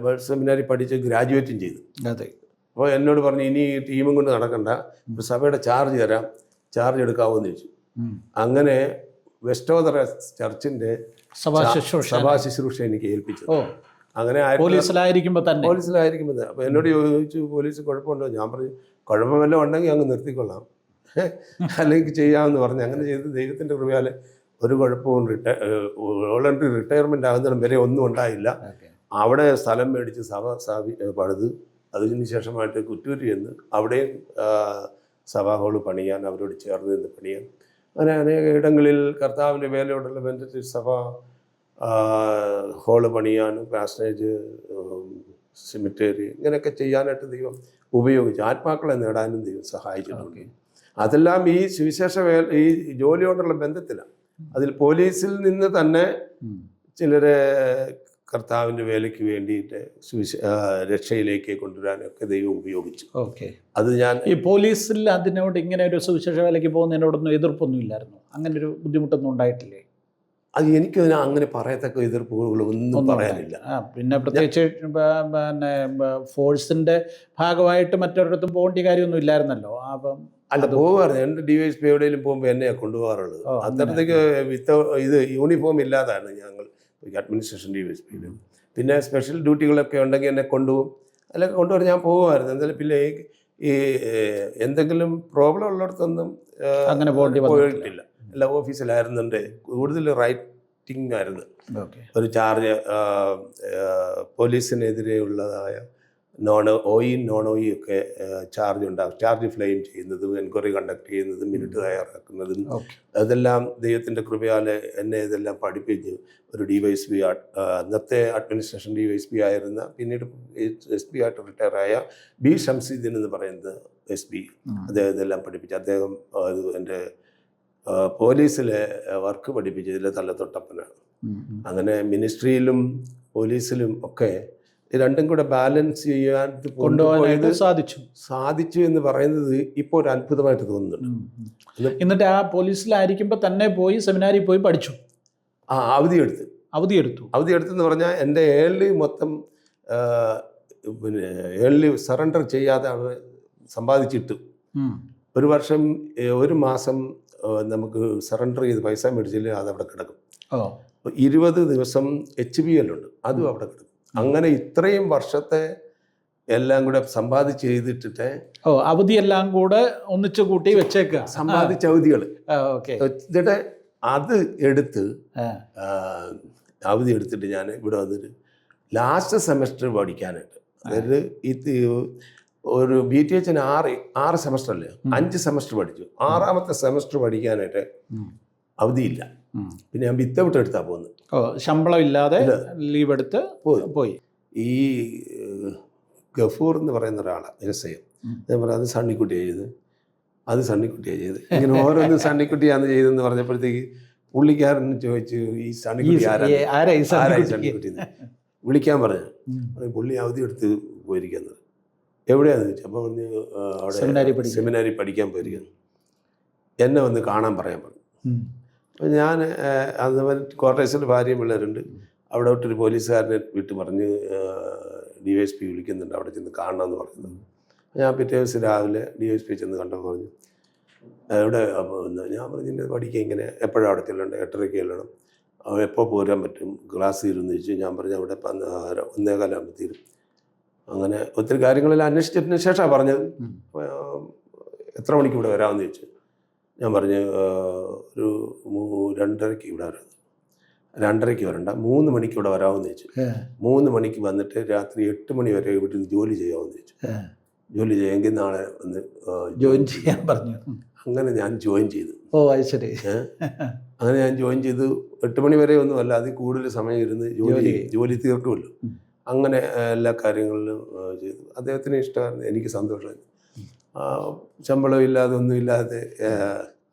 ബൈബിൾ സെമിനാരി പഠിച്ച് ഗ്രാജുവേറ്റും ചെയ്തു. അതെ. അപ്പോൾ എന്നോട് പറഞ്ഞു ഇനി ടീമും കൊണ്ട് നടക്കണ്ട, സഭയുടെ ചാർജ് തരാം, ചാർജ് എടുക്കാവോ എന്ന് ചോദിച്ചു. അങ്ങനെ വെസ്റ്റോദർ ചർച്ചിൻ്റെ സഭാ ശുശ്രൂഷ എനിക്ക് ഏൽപ്പിച്ചത്. അങ്ങനെ പോലീസിലായിരിക്കുമ്പോൾ അപ്പോൾ എന്നോട് ചോദിച്ചു പോലീസ് കുഴപ്പമുണ്ടോ? ഞാൻ പറഞ്ഞു കുഴപ്പമെല്ലാം ഉണ്ടെങ്കിൽ അങ്ങ് നിർത്തിക്കൊള്ളാം, അല്ലെങ്കിൽ ചെയ്യാമെന്ന് പറഞ്ഞു. അങ്ങനെ ചെയ്ത് ദൈവത്തിൻ്റെ കൃപയാൽ ഒരു കുഴപ്പവും വോളണ്ടറി റിട്ടയർമെൻ്റ് ആകുന്നിടം വരെ ഒന്നും ഉണ്ടായില്ല. അവിടെ സ്ഥലം മേടിച്ച് സഭ പണിത് അതിന് ശേഷമായിട്ട് കുറ്റൂര് ചെന്ന് അവിടെയും സഭാ ഹോള് പണിയാൻ, അവരോട് ചേർന്ന് നിന്ന് പണിയാൻ, അങ്ങനെ അനേക ഇടങ്ങളിൽ കർത്താവിൻ്റെ വേലയോടുള്ള ബന്ധത്തിൽ സഭ ഹോള് പണിയാനും പാസ്റ്റേജ് സിമിറ്റേരി ഇങ്ങനെയൊക്കെ ചെയ്യാനായിട്ട് ദൈവം ഉപയോഗിച്ചു. ആത്മാക്കളെ നേടാനും ദൈവം സഹായിച്ചിട്ടുണ്ട്. അതെല്ലാം ഈ സുവിശേഷ ഈ ജോലിയോടുള്ള ബന്ധത്തിലാണ്. അതിൽ പോലീസിൽ നിന്ന് തന്നെ ചിലരെ കർത്താവിൻ്റെ വേലയ്ക്ക് വേണ്ടിയിട്ട് രക്ഷയിലേക്ക് കൊണ്ടുവരാനൊക്കെ ദൈവം ഉപയോഗിച്ചു. അത് ഞാൻ ഈ പോലീസിൽ അതിനോട് ഇങ്ങനെ ഒരു സുവിശേഷ വേലയ്ക്ക് പോകുന്നതിനോടൊന്നും എതിർപ്പൊന്നും ഇല്ലായിരുന്നു? അങ്ങനെ ഒരു ബുദ്ധിമുട്ടൊന്നും ഉണ്ടായിട്ടില്ലേ? അത് എനിക്കതിന് അങ്ങനെ പറയത്തക്ക എതിർപ്പുകളൊന്നും പറയാനില്ല. പിന്നെ പ്രത്യേകിച്ച് പിന്നെ ഫോഴ്സിൻ്റെ ഭാഗമായിട്ട് മറ്റൊരിടത്തും പോകേണ്ട കാര്യമൊന്നും ഇല്ലായിരുന്നല്ലോ. അപ്പം അല്ല പോകുമായിരുന്നു. എൻ്റെ DYSP എവിടെയെങ്കിലും പോകുമ്പോൾ എന്നെയാണ് കൊണ്ടുപോകാറുള്ളത്. ഓ, അത്തരത്തേക്ക് ഇത് യൂണിഫോം ഇല്ലാതാണ് ഞങ്ങൾ അഡ്മിനിസ്ട്രേഷൻ DYSPയിൽ. പിന്നെ സ്പെഷ്യൽ ഡ്യൂട്ടികളൊക്കെ ഉണ്ടെങ്കിൽ എന്നെ കൊണ്ടുപോകും, അല്ലെങ്കിൽ കൊണ്ടുപോയി ഞാൻ പോകുമായിരുന്നു. എന്തായാലും പിന്നെ ഈ എന്തെങ്കിലും പ്രോബ്ലം ഉള്ളിടത്തൊന്നും അങ്ങനെ പോയിട്ടില്ല. എല്ലാ ഓഫീസിലായിരുന്നുണ്ട്. കൂടുതൽ റൈറ്റിംഗ് ആയിരുന്നു. ഒരു ചാർജ് പോലീസിനെതിരെയുള്ളതായ നോൺ OE ഒക്കെ ചാർജ് ഉണ്ടാകും. ചാർജ് ഫ്ലെയിം ചെയ്യുന്നതും എൻക്വയറി കണ്ടക്ട് ചെയ്യുന്നതും മിനിറ്റ് തയ്യാറാക്കുന്നതും അതെല്ലാം ദൈവത്തിൻ്റെ കൃപയാൽ എന്നെ ഇതെല്ലാം പഠിപ്പിച്ച് ഒരു DYSP അന്നത്തെ അഡ്മിനിസ്ട്രേഷൻ DYSP ആയിരുന്ന, പിന്നീട് SP ആയിട്ട് റിട്ടയർ ആയ B ഷംസുദ്ദീൻ എന്ന് പറയുന്നത് SP, അദ്ദേഹം ഇതെല്ലാം പഠിപ്പിച്ചു. അദ്ദേഹം എൻ്റെ പോലീസിലെ വർക്ക് പഠിപ്പിച്ചതിൽ തലത്തൊട്ടപ്പനാണ്. അങ്ങനെ മിനിസ്ട്രിയിലും പോലീസിലും ഒക്കെ രണ്ടും കൂടെ ബാലൻസ് ചെയ്യാൻ കൊണ്ടുപോകാനായിട്ട് സാധിച്ചു എന്ന് പറയുന്നത് ഇപ്പോൾ ഒരു അത്ഭുതമായിട്ട് തോന്നുന്നുണ്ട്. എന്നിട്ട് ആ പോലീസിലായിരിക്കുമ്പോൾ തന്നെ പോയി സെമിനാരിൽ പോയി പഠിച്ചു. അവധിയെടുത്തെന്ന് പറഞ്ഞാൽ എൻ്റെ ഏർലി മൊത്തം പിന്നെ ഏർലി സറണ്ടർ ചെയ്യാതെ അവിടെ സമ്പാദിച്ചിട്ടു. ഒരു വർഷം 1 മാസം നമുക്ക് സറണ്ടർ ചെയ്ത് പൈസ മേടിച്ചില്ല, അതവിടെ കിടക്കും. 20 ദിവസം HBL ഉണ്ട്, അതും അവിടെ കിടക്കും. അങ്ങനെ ഇത്രയും വർഷത്തെ എല്ലാം കൂടെ സമ്പാദിച്ച് ചെയ്തിട്ടിട്ട് അവധിയെല്ലാം കൂടെ ഒന്നിച്ചു കൂട്ടി വെച്ചേക്കുക, സമ്പാദിച്ച അവധികൾ എന്നിട്ട് അത് എടുത്ത് അവധി എടുത്തിട്ട് ഞാൻ ഇവിടെ വന്നിട്ട് ലാസ്റ്റ് സെമസ്റ്റർ പഠിക്കാനായിട്ട്, അതായത് ഇത് ഒരു BTHന് 6 സെമസ്റ്റർ അല്ലേ, 5 സെമസ്റ്റർ പഠിച്ചു. 6ാമത്തെ സെമസ്റ്റർ പഠിക്കാനായിട്ട് അവധിയില്ല. പിന്നെ ഞാൻ വിത്തൗട്ട് എടുത്താ പോകുന്നത്. ശമ്പളം ഇല്ലാതെ ലീവ് എടുത്ത് പോയി. ഈ ഗഫൂർ എന്ന് പറയുന്ന ഒരാളാണ് SI. ഞാൻ പറഞ്ഞു അത് സണ്ണിക്കുട്ടിയാണ് ചെയ്ത്, ഇങ്ങനെ ഓരോന്നും സണ്ണിക്കുട്ടിയാണ് ചെയ്തെന്ന് പറഞ്ഞപ്പോഴത്തേക്ക് പുള്ളിക്കാരൻ ചോദിച്ചു, ഈ സണ്ണിക്കുട്ടി ആരായി സണ്ണിക്കുട്ടി വിളിക്കാൻ പറഞ്ഞു. പുള്ളി അവധി എടുത്ത് പോയിരിക്കുന്നത്. എവിടെയാന്ന് ചോദിച്ചു. അപ്പോൾ പറഞ്ഞു അവിടെ സെമിനാരി പഠിക്കാൻ പോയിരിക്കുന്നു, എന്നെ വന്ന് കാണാൻ പറയാൻ പറഞ്ഞു. അപ്പോൾ ഞാൻ അത് ക്വാർട്ടേഴ്സിൽ ഭാര്യയും പിള്ളേരുണ്ട്, അവിടെ വിട്ടൊരു പോലീസുകാരനെ വിട്ട് പറഞ്ഞ് DYSP വിളിക്കുന്നുണ്ട്, അവിടെ ചെന്ന് കാണണമെന്ന് പറയുന്നത്. ഞാൻ പിറ്റേ ദിവസം രാവിലെ DYSP ചെന്ന് കണ്ടപ്പോൾ പറഞ്ഞു എവിടെ. അപ്പോൾ ഞാൻ പറഞ്ഞു ഇങ്ങനെ പഠിക്കുക, ഇങ്ങനെ എപ്പോഴും അവിടെ ചെല്ലണം, 8:30 ചെല്ലണം, എപ്പോൾ പോരാൻ പറ്റും, ക്ലാസ് ഇരുന്ന് ചോദിച്ചു. ഞാൻ പറഞ്ഞു അവിടെ 1:15 തീരും. അങ്ങനെ ഒത്തിരി കാര്യങ്ങളെല്ലാം അന്വേഷിച്ചതിന് ശേഷമാണ് പറഞ്ഞത്. എത്ര മണിക്ക് ഇവിടെ വരാമെന്ന് ചോദിച്ചു. ഞാൻ പറഞ്ഞു ഒരു 2:30 ഇവിടെ വരാം. 2:30 വരണ്ട, 3 മണിക്ക് ഇവിടെ വരാമെന്ന് ചോദിച്ചു. 3 മണിക്ക് വന്നിട്ട് രാത്രി 8 മണി വരെ ഇവിടെ നിന്ന് ജോലി ചെയ്യാമെന്ന് ചോദിച്ചു. ജോലി ചെയ്യാമെങ്കിൽ നാളെ വന്ന് ജോയിൻ ചെയ്യാൻ പറഞ്ഞു. അങ്ങനെ ഞാൻ ജോയിൻ ചെയ്തു. ശരി. അങ്ങനെ ഞാൻ ജോയിൻ ചെയ്തു. 8 മണി വരെ ഒന്നും അല്ല, അതിൽ കൂടുതൽ സമയം ഇരുന്ന് ജോലി തീർക്കുമല്ലോ. അങ്ങനെ എല്ലാ കാര്യങ്ങളിലും ചെയ്തു. അദ്ദേഹത്തിന് ഇഷ്ടമായിരുന്നു, എനിക്ക് സന്തോഷമായിരുന്നു. ശമ്പളം ഇല്ലാതെ ഒന്നുമില്ലാതെ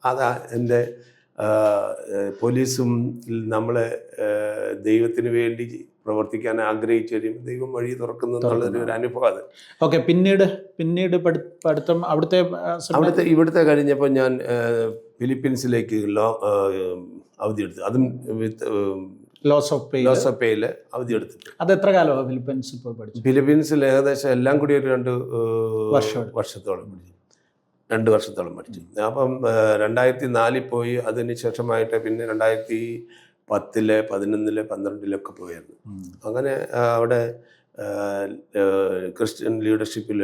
അതാ എൻ്റെ പോലീസും നമ്മളെ ദൈവത്തിന് വേണ്ടി പ്രവർത്തിക്കാൻ ആഗ്രഹിച്ചു കഴിയുമ്പോൾ ദൈവം വഴി തുറക്കുന്നു എന്നുള്ളൊരു അനുഭവം അത്. ഓക്കെ. പിന്നീട് പഠിത്തം ഇവിടുത്തെ കഴിഞ്ഞപ്പോൾ ഞാൻ ഫിലിപ്പീൻസിലേക്ക് അവധി എടുത്തു. അതും വിത്ത് ലോസ് ഓഫ് പേയിൽ അവധി എടുത്തിട്ട്. അത് എത്ര കാലമാണ് ഫിലിപ്പീൻസിൽ പോയി പഠിച്ചു? ഫിലിപ്പീൻസിൽ ഏകദേശം എല്ലാം കൂടി ഒരു 2 വർഷത്തോളം പഠിച്ചു. 2 വർഷത്തോളം പഠിച്ചു. അപ്പം 2004 പോയി. അതിന് ശേഷമായിട്ട് പിന്നെ 2010, 2011, 2012 പോയായിരുന്നു. അങ്ങനെ അവിടെ ക്രിസ്ത്യൻ ലീഡർഷിപ്പിൽ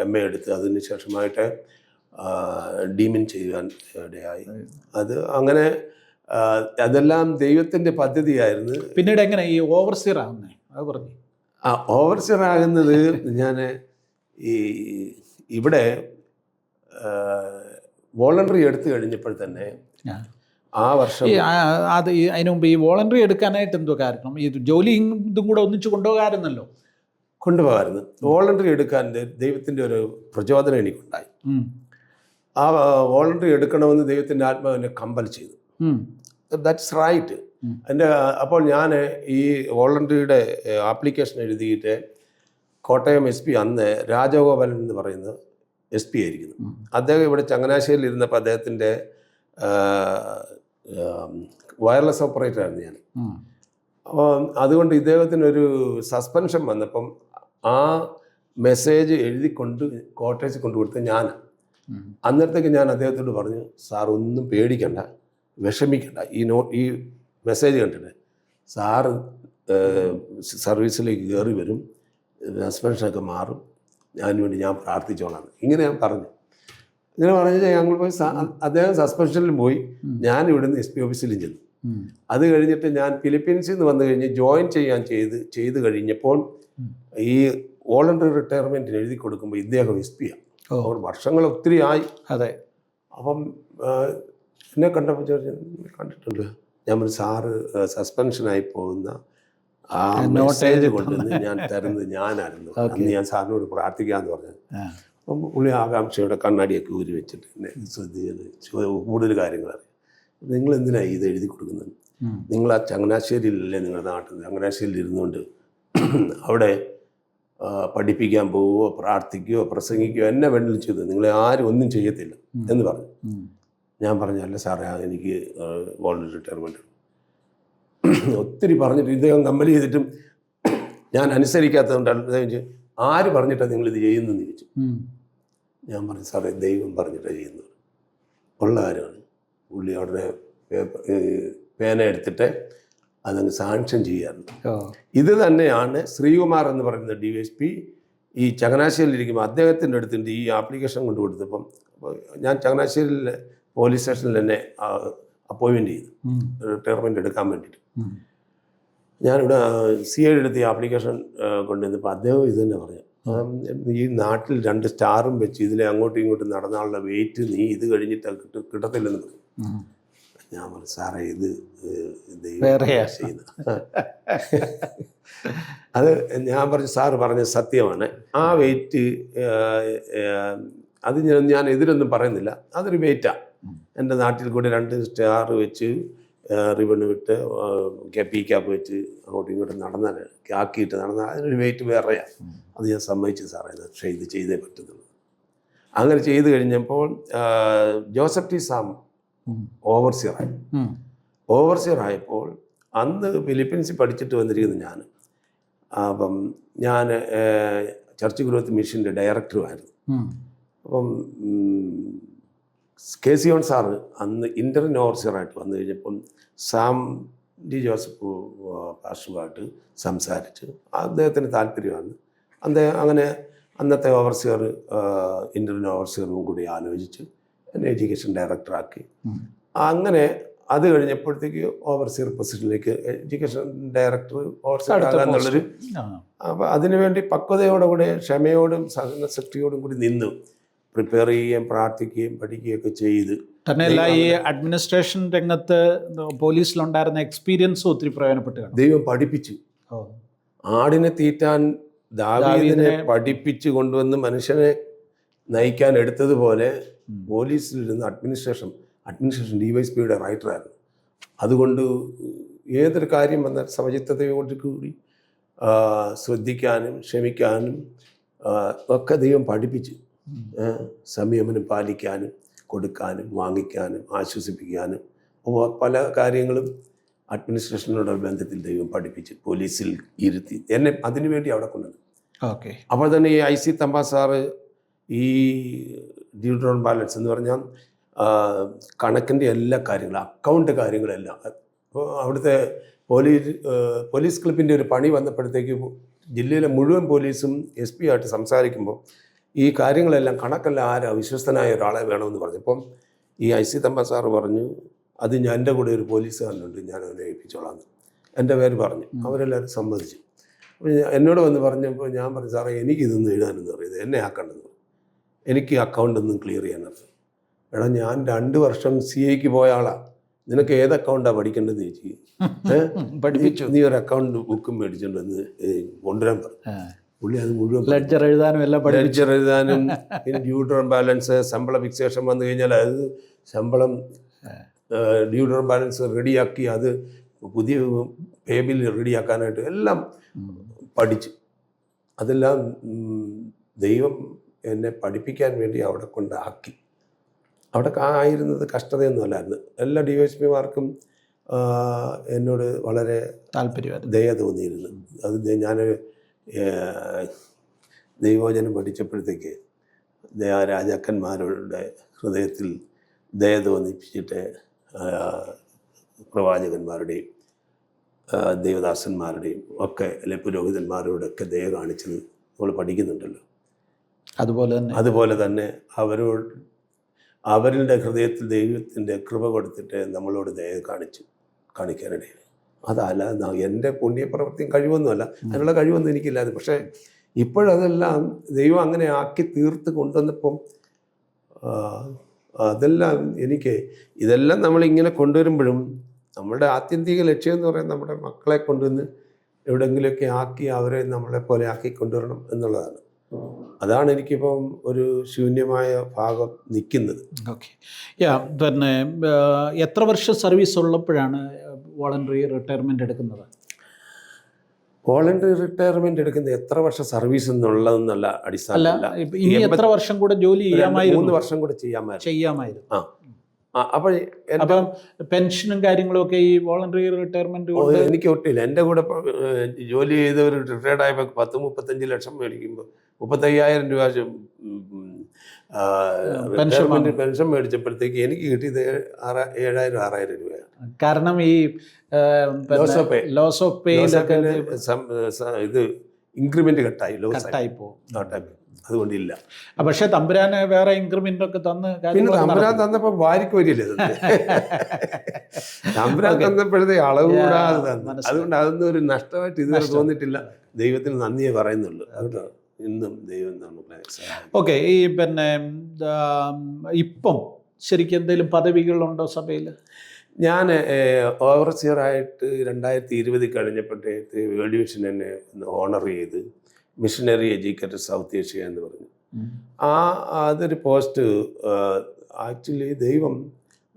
MA എടുത്ത് അതിന് ശേഷമായിട്ട് ഡീമിൻ ചെയ്യാൻ ഇടയായി. അത് അങ്ങനെ അതെല്ലാം ദൈവത്തിൻ്റെ പദ്ധതിയായിരുന്നു. പിന്നീട് എങ്ങനെ ഈ ഓവർസിയർ ആകുന്നത് അത് പറഞ്ഞു? ഓവർസിയർ ആകുന്നത് ഞാൻ ഇവിടെ വോളണ്ടറി എടുത്തു കഴിഞ്ഞപ്പോൾ തന്നെ ആ വർഷം അതിനു മുമ്പ് ഈ വോളണ്ടറി എടുക്കാനായിട്ട് എന്തോ കാരണം, ഈ ജോലി ഇതും കൂടെ ഒന്നിച്ച് കൊണ്ടുപോകാമായിരുന്നല്ലോ. കൊണ്ടുപോകാമായിരുന്നു. വോളണ്ടറി എടുക്കാൻ ദൈവത്തിൻ്റെ ഒരു പ്രചോദനം എനിക്കുണ്ടായി. ആ വോളണ്ടറി എടുക്കണമെന്ന് ദൈവത്തിൻ്റെ ആത്മാവിനെ കമ്പൽ ചെയ്തു. That's right. അപ്പോൾ ഞാൻ ഈ വോളണ്ടറിയുടെ ആപ്ലിക്കേഷൻ എഴുതിയിട്ട് കോട്ടയം SP അന്ന് രാജഗോപാലൻ എന്ന് പറയുന്ന SP ആയിരിക്കുന്നു. അദ്ദേഹം ഇവിടെ ചങ്ങനാശ്ശേരിയിൽ ഇരുന്നപ്പോൾ അദ്ദേഹത്തിൻ്റെ വയർലെസ് ഓപ്പറേറ്റർ ആയിരുന്നു ഞാൻ. അപ്പോൾ അതുകൊണ്ട് ഇദ്ദേഹത്തിനൊരു സസ്പെൻഷൻ വന്നപ്പം ആ മെസ്സേജ് എഴുതിക്കൊണ്ട് കോട്ടയത്തിൽ കൊണ്ടുകൊടുത്ത് ഞാൻ അന്നേരത്തേക്ക് ഞാൻ അദ്ദേഹത്തോട് പറഞ്ഞു, സാർ ഒന്നും പേടിക്കണ്ട, വിഷമിക്കണ്ട, ഈ മെസ്സേജ് കണ്ടിട്ട് സാറ് സർവീസിലേക്ക് കയറി വരും, സസ്പെൻഷനൊക്കെ മാറും, അതിനുവേണ്ടി ഞാൻ പ്രാർത്ഥിച്ചോളാം. ഇങ്ങനെ ഞാൻ പറഞ്ഞു. ഇങ്ങനെ പറഞ്ഞാൽ ഞങ്ങൾ പോയി അദ്ദേഹം സസ്പെൻഷനിലും പോയി, ഞാൻ ഇവിടുന്ന് SP ഓഫീസിലും ചെന്നു. അത് കഴിഞ്ഞിട്ട് ഞാൻ ഫിലിപ്പീൻസിൽ നിന്ന് വന്നു കഴിഞ്ഞ് ജോയിൻ ചെയ്ത് കഴിഞ്ഞപ്പോൾ ഈ വോളണ്ടറി റിട്ടയർമെൻറ്റിന് എഴുതി കൊടുക്കുമ്പോൾ ഇദ്ദേഹം SP ആണ്. അപ്പോൾ വർഷങ്ങൾ ഒത്തിരി ആയി. അതെ. അപ്പം എന്നെ കണ്ടപ്പോൾ കണ്ടിട്ടുണ്ട്. ഞാൻ ഒരു സാറ് സസ്പെൻഷനായി പോകുന്ന ആ മെസ്സേജ് കൊണ്ടുവന്ന് ഞാൻ തരുന്നത് ഞാനായിരുന്നു. അന്ന് ഞാൻ സാറിനോട് പ്രാർത്ഥിക്കാമെന്ന് പറഞ്ഞത്. അപ്പം പുള്ളി ആകാംക്ഷയുടെ കണ്ണാടിയൊക്കെ ഊരി വെച്ചിട്ട് എന്നെ ശ്രദ്ധിച്ചത് കൂടുതൽ കാര്യങ്ങൾ അറിയാം. നിങ്ങൾ എന്തിനാണ് ഇത് എഴുതി കൊടുക്കുന്നത്? നിങ്ങൾ ആ ചങ്ങനാശ്ശേരിയിലല്ലേ നിങ്ങളുടെ നാട്ടിൽ, ചങ്ങനാശ്ശേരിയിൽ ഇരുന്നുകൊണ്ട് അവിടെ പഠിപ്പിക്കാൻ പോവുകയോ പ്രാർത്ഥിക്കുകയോ പ്രസംഗിക്കുകയോ എന്നെ വേണ്ടി ചെയ്തു, നിങ്ങളെ ആരും ഒന്നും ചെയ്യത്തില്ല എന്ന് പറഞ്ഞു. ഞാൻ പറഞ്ഞു, അല്ല സാറേ, എനിക്ക് വോളണ്ടറി റിട്ടയർമെൻറ്റ് ഒത്തിരി പറഞ്ഞിട്ട് ഇദ്ദേഹം കമ്പൽ ചെയ്തിട്ടും ഞാൻ അനുസരിക്കാത്തതുകൊണ്ട് ആര് പറഞ്ഞിട്ടാണ് നിങ്ങളിത് ചെയ്യുന്നതെന്ന് ചോദിച്ചു. ഞാൻ പറഞ്ഞു, സാറേ ദൈവം പറഞ്ഞിട്ടാണ് ചെയ്യുന്നത്, ഉള്ള കാര്യമാണ്. പുള്ളി അവിടെ പേന എടുത്തിട്ട് അതങ്ങ് സാങ്ഷൻ ചെയ്യാറുണ്ട്. ഇത് തന്നെയാണ് ശ്രീകുമാർ എന്ന് പറയുന്ന DSP ഈ ചങ്ങനാശ്ശേരിയിലിരിക്കുമ്പോൾ അദ്ദേഹത്തിൻ്റെ അടുത്തിട്ട് ഈ ആപ്ലിക്കേഷൻ കൊണ്ട് കൊടുത്തപ്പം ഞാൻ ചങ്ങനാശ്ശേരിയിലെ പോലീസ് സ്റ്റേഷനിൽ എന്നെ അപ്പോയിൻമെൻറ്റ് ചെയ്തു റിട്ടയർമെൻറ്റ് എടുക്കാൻ വേണ്ടിയിട്ട്. ഞാനിവിടെ CID എടുത്ത് ഈ ആപ്ലിക്കേഷൻ കൊണ്ടുവന്നപ്പോൾ അദ്ദേഹം ഇത് തന്നെ പറഞ്ഞു, ഈ നാട്ടിൽ 2 സ്റ്റാറും വെച്ച് ഇതിലെ അങ്ങോട്ടും ഇങ്ങോട്ടും നടന്നാളുടെ വെയിറ്റ് നീ ഇത് കഴിഞ്ഞിട്ട് കിട്ടത്തില്ലെന്ന് പറഞ്ഞു. ഞാൻ പറഞ്ഞു, സാറേ ഇത് ചെയ്യുന്ന അത് ഞാൻ പറഞ്ഞു, സാറ് പറഞ്ഞത് സത്യമാണ്. ആ വെയിറ്റ് അത് ഞാൻ എതിരൊന്നും പറയുന്നില്ല, അതൊരു വെയിറ്റാണ്. എൻ്റെ നാട്ടിൽ കൂടെ 2 സ്റ്റാർ വെച്ച് റിബണ് വിട്ട് പി ക്യാപ്പ് വെച്ച് അങ്ങോട്ടും ഇങ്ങോട്ടും നടന്നാൽ ആക്കിയിട്ട് നടന്നാൽ അതിനൊരു വെയിറ്റ് വേറെയാണ്. അത് ഞാൻ സമ്മതിച്ചു സാറേ, പക്ഷേ ഇത് ചെയ്തേ പറ്റത്തുള്ളൂ. അങ്ങനെ ചെയ്ത് കഴിഞ്ഞപ്പോൾ ജോസഫ് T. സാം ഓവർസിയർ ആയപ്പോൾ അന്ന് ഫിലിപ്പീൻസിൽ പഠിച്ചിട്ട് വന്നിരിക്കുന്നു ഞാൻ. അപ്പം ഞാൻ ചർച്ച് ഗ്രോത്ത് മിഷൻ്റെ ഡയറക്ടറുമായിരുന്നു. അപ്പം KC ജോൺ സാറ് അന്ന് ഇൻ്ററിൻ ഓവർസിയറായിട്ട് വന്നു കഴിഞ്ഞപ്പം സാം D. ജോസഫ് പാസ്റ്ററുമായിട്ട് സംസാരിച്ച് അദ്ദേഹത്തിന് താല്പര്യമാണ്. അങ്ങനെ അന്നത്തെ ഓവർസിയർ ഇൻ്ററിൻ ഓവർസിയറും കൂടി ആലോചിച്ച് എന്നെ എഡ്യൂക്കേഷൻ ഡയറക്ടറാക്കി. അങ്ങനെ അത് കഴിഞ്ഞപ്പോഴത്തേക്ക് ഓവർസിയർ പൊസിഷനിലേക്ക് എഡ്യൂക്കേഷൻ ഡയറക്ടർ ഓവർസിയർ ആകാന്നുള്ളൊരു, അപ്പോൾ അതിനുവേണ്ടി പക്വതയോടുകൂടെ ക്ഷമയോടും സഹനശക്തിയോടും കൂടി നിന്നു പ്രിപ്പയർ ചെയ്യുകയും പ്രാർത്ഥിക്കുകയും പഠിക്കുകയൊക്കെ ചെയ്ത്. തന്നെയല്ല, ഈ അഡ്മിനിസ്ട്രേഷൻ രംഗത്ത് പോലീസിലുണ്ടായിരുന്ന എക്സ്പീരിയൻസ് ഒത്തിരി പ്രയോജനപ്പെട്ടു. ദൈവം പഠിപ്പിച്ചു. ആടിനെ തീറ്റാൻ ദാവീദിനെ പഠിപ്പിച്ചു കൊണ്ടുവന്ന് മനുഷ്യനെ നയിക്കാൻ എടുത്തതുപോലെ പോലീസിലിരുന്ന് അഡ്മിനിസ്ട്രേഷൻ DYSPയുടെ റൈറ്ററായിരുന്നു. അതുകൊണ്ട് ഏതൊരു കാര്യം വന്നാൽ സമചിത്തതയോട് കൂടി ശ്രദ്ധിക്കാനും ക്ഷമിക്കാനും ഒക്കെ ദൈവം പഠിപ്പിച്ചു. സംയമനം പാലിക്കാനും കൊടുക്കാനും വാങ്ങിക്കാനും ആശ്വസിപ്പിക്കാനും പല കാര്യങ്ങളും അഡ്മിനിസ്ട്രേഷനോട് ബന്ധത്തിൽ ദൈവം പഠിപ്പിച്ച് പോലീസിൽ ഇരുത്തി എന്നെ അതിനുവേണ്ടി അവിടെ കൊണ്ടുവന്നു. ഓക്കെ. അപ്പോൾ തന്നെ ഈ IC തമ്പാ സാറ് ഈ ഡ്യൂട്രോൺ ബാലൻസ് എന്ന് പറഞ്ഞാൽ കണക്കിൻ്റെ എല്ലാ കാര്യങ്ങളും, അക്കൗണ്ട് കാര്യങ്ങളെല്ലാം, അപ്പോൾ അവിടുത്തെ പോലീസ് ക്ലബിൻ്റെ ഒരു പണി വന്നപ്പോഴത്തേക്ക് ജില്ലയിലെ മുഴുവൻ പോലീസും SP ആയിട്ട് സംസാരിക്കുമ്പോൾ ഈ കാര്യങ്ങളെല്ലാം കണക്കെല്ലാം ആരാ വിശ്വസ്തനായ ഒരാളെ വേണമെന്ന് പറഞ്ഞപ്പം ഈ IC തമ്പാ സാറ് പറഞ്ഞു, അത് എൻ്റെ കൂടെ ഒരു പോലീസുകാരനുണ്ട്, ഞാൻ അവനെ ഏൽപ്പിച്ചോളാം. എൻ്റെ പേര് പറഞ്ഞു. അവരെല്ലാവരും സമ്മതിച്ചു. അപ്പോൾ എന്നോട് വന്ന് പറഞ്ഞപ്പോൾ ഞാൻ പറഞ്ഞു, സാറേ എനിക്കിതൊന്നും എഴുതാനെന്ന് പറയുന്നത്, എന്നെ ആക്കണ്ടെന്ന് പറഞ്ഞു. എനിക്ക് അക്കൗണ്ടൊന്നും ക്ലിയർ ചെയ്യാനറിയാം. എടാ, ഞാൻ 2 വർഷം CAക്ക് പോയ ആളാണ്, നിനക്ക് ഏത് അക്കൗണ്ടാണ് പഠിക്കേണ്ടതെന്ന് ചോദിച്ചു. പഠിപ്പിച്ചു. നീ ഒരു അക്കൗണ്ട് ബുക്കും മേടിച്ചിട്ടുണ്ടെന്ന് കൊണ്ടുവരാൻ പറഞ്ഞു. പുള്ളി അത് മുഴുവൻ ലെഡ്ജർ എഴുതാനും എല്ലാം ലെഡ്ജർ എഴുതാനും പിന്നെ ഡ്യൂട്രോൺ ബാലൻസ്, ശമ്പള ഫിക്സേഷൻ വന്നു കഴിഞ്ഞാൽ അത് ശമ്പളം ഡ്യൂട്രോൺ ബാലൻസ് റെഡിയാക്കി അത് പുതിയ പേ ബിൽ റെഡിയാക്കാനായിട്ട് എല്ലാം പഠിച്ചു. അതെല്ലാം ദൈവം എന്നെ പഠിപ്പിക്കാൻ വേണ്ടി അവിടെ കൊണ്ടാക്കി. അവിടെ ആയിരുന്നത് കഷ്ടതയൊന്നും അല്ലായിരുന്നു. എല്ലാ DYSPമാർക്കും എന്നോട് വളരെ താല്പര്യമായിരുന്നു, ദയ തോന്നിയിരുന്നു. അത് ഞാൻ ദൈവവചനം പഠിച്ചപ്പോഴത്തേക്ക് രാജാക്കന്മാരുടെ ഹൃദയത്തിൽ ദയ തോന്നിപ്പിച്ചിട്ട് പ്രവാചകന്മാരുടെയും ദേവദാസന്മാരുടെയും ഒക്കെ അല്ലെ പുരോഹിതന്മാരോടൊക്കെ ദയ കാണിച്ചത് നമ്മൾ പഠിക്കുന്നുണ്ടല്ലോ. അതുപോലെ തന്നെ അവരുടെ ഹൃദയത്തിൽ ദൈവത്തിൻ്റെ കൃപ കൊടുത്തിട്ട് നമ്മളോട് ദയ കാണിക്കാനിടയാണ്. അതല്ല എൻ്റെ പുണ്യപ്രവൃത്തിയും കഴിവൊന്നുമല്ല, അതിനുള്ള കഴിവൊന്നും എനിക്കില്ലാതെ. പക്ഷേ ഇപ്പോഴതെല്ലാം ദൈവം അങ്ങനെ ആക്കി തീർത്ത് കൊണ്ടുവന്നപ്പം അതെല്ലാം ഇതെല്ലാം നമ്മളിങ്ങനെ കൊണ്ടുവരുമ്പോഴും നമ്മുടെ ആത്യന്തിക ലക്ഷ്യം എന്ന് പറയുന്നത് നമ്മുടെ മക്കളെ കൊണ്ടുവന്ന് എവിടെയെങ്കിലുമൊക്കെ ആക്കി അവരെ നമ്മളെ പോലെ ആക്കി കൊണ്ടുവരണം എന്നുള്ളതാണ്. അതാണ് എനിക്കിപ്പം ഒരു ശൂന്യമായ ഭാഗം നിൽക്കുന്നത്. ഓക്കെ. പിന്നെ എത്ര വർഷം സർവീസ് ഉള്ളപ്പോഴാണ് വോളണ്ടറി റിട്ടയർമെൻ്റ് എടുക്കുന്നത്? വോളണ്ടറി റിട്ടയർമെന്റ് എടുക്കുന്നത് എത്ര വർഷം സർവീസ് എന്നുള്ളതെന്നല്ല അടിസ്ഥാനമല്ല. ഇനി എത്ര വർഷം കൂടെ ജോലി ചെയ്യാമായിരുന്നു? 3 വർഷം കൂടെ ചെയ്യാമായിരുന്നു. അപ്പം പെൻഷനും കാര്യങ്ങളും ഒക്കെ ഈ വോളണ്ടറി റിട്ടയർമെന്റ് എനിക്ക് ഒട്ടില്ല. എൻ്റെ കൂടെ ജോലി ചെയ്തവർ റിട്ടയർഡ് ആയപ്പോൾ 10-35 ലക്ഷം മേടിക്കുമ്പോൾ 35,000 രൂപ പെൻഷൻ മേടിച്ചപ്പോഴത്തേക്ക് എനിക്ക് കിട്ടിയത് 7,000-6,000 രൂപയാണ്. കാരണം ഈ ലോസ് ഓഫ് പേ ഇത് ഇൻക്രിമെന്റ് കട്ടായി പോകും. അതുകൊണ്ടില്ല. പക്ഷെ തമ്പുരാന് വേറെ ഇൻക്രിമെന്റ് ഒക്കെ തന്ന് പിന്നെ തമ്പുരാൻ തന്നപ്പോ വാരിക്ക് വരില്ലേ തമ്പുരാൻ തന്നപ്പോഴത്തേക്ക് അളവ് കൂടാതെ തന്നു. അതുകൊണ്ട് അതൊന്നും ഒരു നഷ്ടമായിട്ട് ഇതുവരെ തോന്നിയിട്ടില്ല. ദൈവത്തിന് നന്ദിയേ പറയുന്നുള്ളൂ. അതുകൊണ്ട് ഇന്നും ദൈവം നമ്മളെ. ഓക്കെ. ഈ പിന്നെ ഇപ്പം ശരിക്കും എന്തെങ്കിലും പദവികളുണ്ടോ സഭയിൽ? ഞാൻ ഓവർസിയറായിട്ട് 2020 കഴിഞ്ഞപ്പോഴത്തേക്ക് വേൾഡ് വിഷൻ എന്നെ ഓണർ ചെയ്ത് മിഷനറി എഡ്യൂക്കേറ്റർ സൗത്ത് ഏഷ്യ എന്ന് പറഞ്ഞു. അതൊരു പോസ്റ്റ് ആക്ച്വലി ദൈവം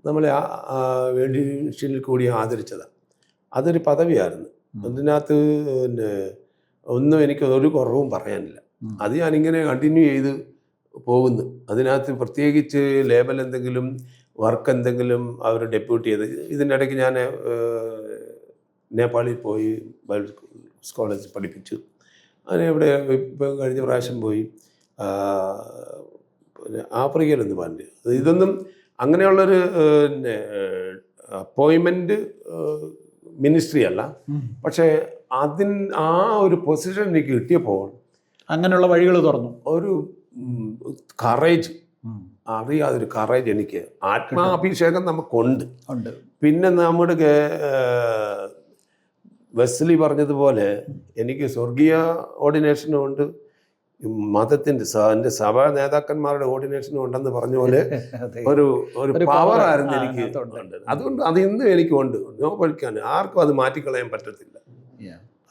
നമ്മളെ വേൾഡ് വിഷനിൽ കൂടി ആദരിച്ചതാണ്. അതൊരു പദവിയായിരുന്നു. അതിനകത്ത് പിന്നെ ഒന്നും എനിക്ക് ഒരു കുറവും പറയാനില്ല. അത് ഞാനിങ്ങനെ കണ്ടിന്യൂ ചെയ്ത് പോകുന്നു. അതിനകത്ത് പ്രത്യേകിച്ച് ലേബൽ എന്തെങ്കിലും വർക്ക് എന്തെങ്കിലും അവർ ഡെപ്യൂട്ട് ചെയ്ത്. ഇതിൻ്റെ ഇടയ്ക്ക് ഞാൻ നേപ്പാളിൽ പോയി ബൈബിൾ കോളേജിൽ പഠിപ്പിച്ചു. അതിന് ഇവിടെ ഇപ്പം കഴിഞ്ഞ പ്രാവശ്യം പോയി പിന്നെ ആഫ്രിക്കയിലൊന്ന് പറഞ്ഞു. ഇതൊന്നും അങ്ങനെയുള്ളൊരു അപ്പോയിൻമെൻറ്റ് മിനിസ്ട്രി അല്ല. പക്ഷേ ആ ഒരു പൊസിഷൻ എനിക്ക് കിട്ടിയപ്പോൾ അങ്ങനെയുള്ള വഴികൾ തുറന്നു. ഒരു കറേജ്, അറിയാതൊരു കറേജ് എനിക്ക്, ആത്മാഭിഷേകം നമുക്കുണ്ട്. പിന്നെ നമ്മുടെ വെസ്ലി പറഞ്ഞതുപോലെ എനിക്ക് സ്വർഗീയ ഓർഡിനേഷനും ഉണ്ട്, മതത്തിൻ്റെ എൻ്റെ സഭാ നേതാക്കന്മാരുടെ ഓർഡിനേഷനും ഉണ്ടെന്ന് പറഞ്ഞ പോലെ ഒരു പവർ ആയിരുന്നു എനിക്ക്. അതുകൊണ്ട് അത് ഇന്നും എനിക്കുണ്ട്. നോ പഠിക്കാൻ ആർക്കും അത് മാറ്റിക്കളയാൻ പറ്റത്തില്ല.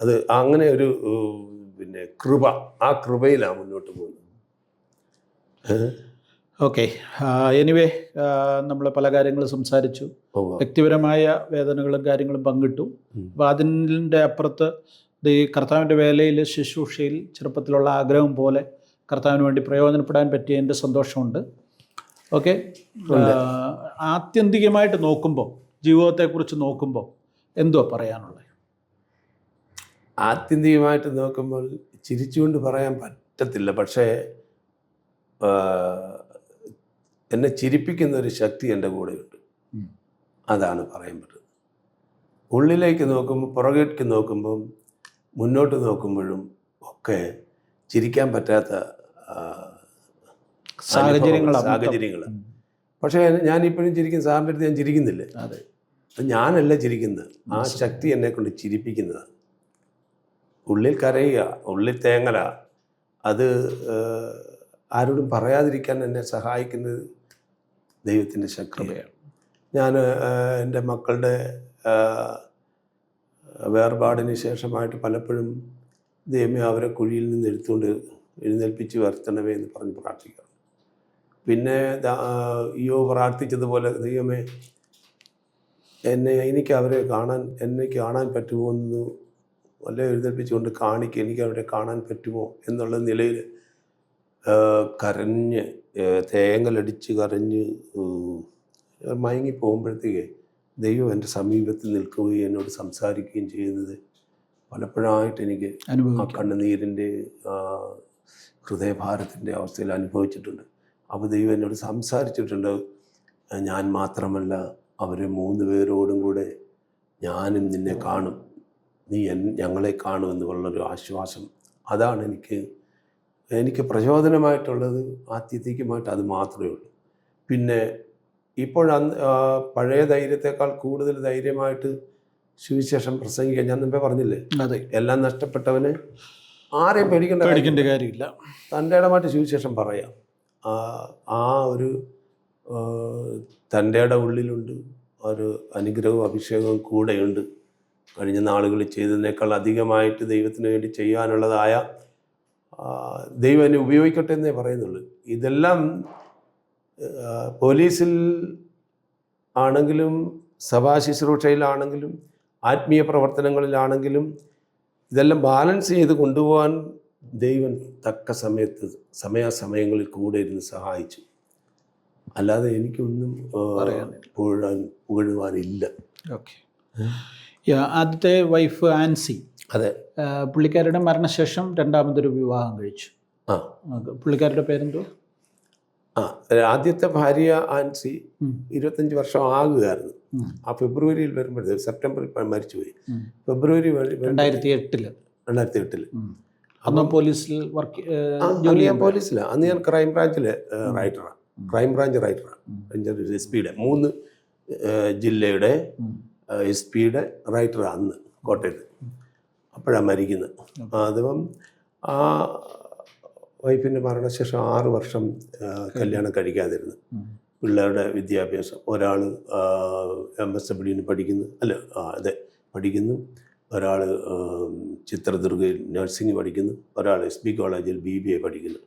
അത് അങ്ങനെ ഒരു പിന്നെ കൃപ, ആ കൃപയിലാണ് മുന്നോട്ട് പോകുന്നത്. ഓക്കെ. എനിവേ നമ്മൾ പല കാര്യങ്ങളും സംസാരിച്ചു. വ്യക്തിപരമായ വേദനകളും കാര്യങ്ങളും പങ്കിട്ടു. അപ്പോൾ അതിൻ്റെ അപ്പുറത്ത് ഈ കർത്താവിൻ്റെ വേലയിൽ, ശുശ്രൂഷയിൽ ചെറുപ്പത്തിലുള്ള ആഗ്രഹം പോലെ കർത്താവിന് വേണ്ടി പ്രയോജനപ്പെടാൻ പറ്റിയതിൻ്റെ സന്തോഷമുണ്ട്. ഓക്കെ. ആത്യന്തികമായിട്ട് നോക്കുമ്പോൾ, ജീവിതത്തെക്കുറിച്ച് നോക്കുമ്പോൾ എന്തുവാ പറയാനുള്ളത്? ആത്യന്തികമായിട്ട് നോക്കുമ്പോൾ ചിരിച്ചുകൊണ്ട് പറയാൻ പറ്റത്തില്ല. പക്ഷേ എന്നെ ചിരിപ്പിക്കുന്ന ഒരു ശക്തി എൻ്റെ കൂടെയുണ്ട്. അതാണ് പറയാൻ പറ്റുന്നത്. ഉള്ളിലേക്ക് നോക്കുമ്പോൾ, പുറകേക്ക് നോക്കുമ്പം, മുന്നോട്ട് നോക്കുമ്പോഴും ഒക്കെ ചിരിക്കാൻ പറ്റാത്ത സാഹചര്യങ്ങൾ. പക്ഷേ ഞാനിപ്പോഴും ചിരിക്കുന്ന സാറിൻ്റെ അടുത്ത് ഞാൻ ചിരിക്കുന്നില്ലേ? അതെ. ഞാനല്ല ചിരിക്കുന്നത്, ആ ശക്തി എന്നെ കൊണ്ട് ചിരിപ്പിക്കുന്നതാണ്. ഉള്ളിൽ കരയുക, ഉള്ളിൽ തേങ്ങല, അത് ആരോടും പറയാതിരിക്കാൻ എന്നെ സഹായിക്കുന്നത് ദൈവത്തിൻ്റെ ശക്തിയാണ്. ഞാൻ എൻ്റെ മക്കളുടെ വേർപാടിന് ശേഷമായിട്ട് പലപ്പോഴും ദൈവമേ അവരെ കുഴിയിൽ നിന്ന് എഴുന്നേൽപ്പിച്ച് വരുത്തണമേ എന്ന് പറഞ്ഞ് പ്രാർത്ഥിക്കാം. പിന്നെ പ്രാർത്ഥിച്ചതുപോലെ ദൈവമേ എനിക്ക് അവരെ കാണാൻ പറ്റുമോ എന്ന് വല്ല എഴുന്നേൽപ്പിച്ചുകൊണ്ട് എനിക്ക് അവരെ കാണാൻ പറ്റുമോ എന്നുള്ള നിലയിൽ കരഞ്ഞ് തേങ്ങലടിച്ച് കരഞ്ഞ് മയങ്ങിപ്പോകുമ്പോഴത്തേക്ക് ദൈവം എൻ്റെ സമീപത്തിൽ നിൽക്കുകയും എന്നോട് സംസാരിക്കുകയും ചെയ്യുന്നത് പലപ്പോഴായിട്ട് എനിക്ക് ആ കണ്ണുനീരിൻ്റെ ഹൃദയഭാരത്തിൻ്റെ അവസ്ഥയിൽ അനുഭവിച്ചിട്ടുണ്ട്. അപ്പോൾ ദൈവം എന്നോട് സംസാരിച്ചിട്ടുണ്ട്, ഞാൻ മാത്രമല്ല അവർ 3 പേരോടും കൂടെ ഞാനും നിന്നെ കാണും, നീ ഞങ്ങളെ കാണുമെന്നുള്ളൊരു ആശ്വാസം. അതാണ് എനിക്ക് പ്രചോദനമായിട്ടുള്ളത്. ആത്യന്തികമായിട്ട് അത് മാത്രമേ ഉള്ളൂ. പിന്നെ പഴയ ധൈര്യത്തെക്കാൾ കൂടുതൽ ധൈര്യമായിട്ട് സുവിശേഷം പ്രസംഗിക്കാൻ ഞാൻ മുമ്പേ പറഞ്ഞില്ലേ, അതെ, എല്ലാം നഷ്ടപ്പെട്ടവന് ആരെയും പേടിക്കേണ്ട കാര്യമില്ല. തൻ്റെ ഇടമായിട്ട് സുവിശേഷം പറയാം. ആ ഒരു തൻ്റെ ഇട ഉള്ളിലുണ്ട്, ഒരു അനുഗ്രഹവും അഭിഷേകവും കൂടെയുണ്ട്. കഴിഞ്ഞ നാളുകളിൽ ചെയ്തതിനേക്കാൾ അധികമായിട്ട് ദൈവത്തിന് വേണ്ടി ചെയ്യാനുള്ളതായ ദൈവം എന്നെ ഉപയോഗിക്കട്ടെ എന്നേ പറയുന്നുള്ളൂ. ഇതെല്ലാം പോലീസിൽ ആണെങ്കിലും സഭാ ശുശ്രൂഷയിലാണെങ്കിലും ആത്മീയ പ്രവർത്തനങ്ങളിലാണെങ്കിലും ഇതെല്ലാം ബാലൻസ് ചെയ്ത് കൊണ്ടുപോകാൻ ദൈവം തക്ക സമയത്ത് സമയാസമയങ്ങളിൽ കൂടെ ഇരുന്ന് സഹായിച്ചു. അല്ലാതെ എനിക്കൊന്നും പുകഴുവാനില്ല. ഓക്കെ. ആദ്യത്തെ വൈഫ് ആൻസി, അതെ, പുള്ളിക്കാരുടെ മരണശേഷം രണ്ടാമതൊരു വിവാഹം കഴിച്ചു. പുള്ളിക്കാരുടെ പേരെന്തോ? ആദ്യത്തെ ഭാര്യ ആൻസി 25 വർഷം ആകുകയായിരുന്നു. ആ ഫെബ്രുവരിയിൽ വരുമ്പോഴത്തേക്ക്, സെപ്റ്റംബറിൽ മരിച്ചുപോയി. ഫെബ്രുവരി 2008 അന്ന് പോലീസിൽ വർക്ക് പോലീസിലാണ്. അന്ന് ഞാൻ ക്രൈംബ്രാഞ്ചിലെ റൈറ്ററാണ്, ക്രൈംബ്രാഞ്ച് റൈറ്ററാണ്. SP-യുടെ 3 ജില്ലയുടെ SP-യുടെ റൈറ്ററാണ് അന്ന് കോട്ടയത്ത്. അപ്പോഴാണ് മരിക്കുന്നത്. അതും ആ വൈഫിൻ്റെ മരണശേഷം 6 വർഷം കല്യാണം കഴിക്കാതിരുന്നു. പിള്ളേരുടെ വിദ്യാഭ്യാസം, ഒരാൾ MSW പഠിക്കുന്നു, പഠിക്കുന്നു, ഒരാൾ ചിത്രദുർഗയിൽ നഴ്സിംഗ് പഠിക്കുന്നു, ഒരാൾ SB കോളേജിൽ BBA പഠിക്കുന്നു.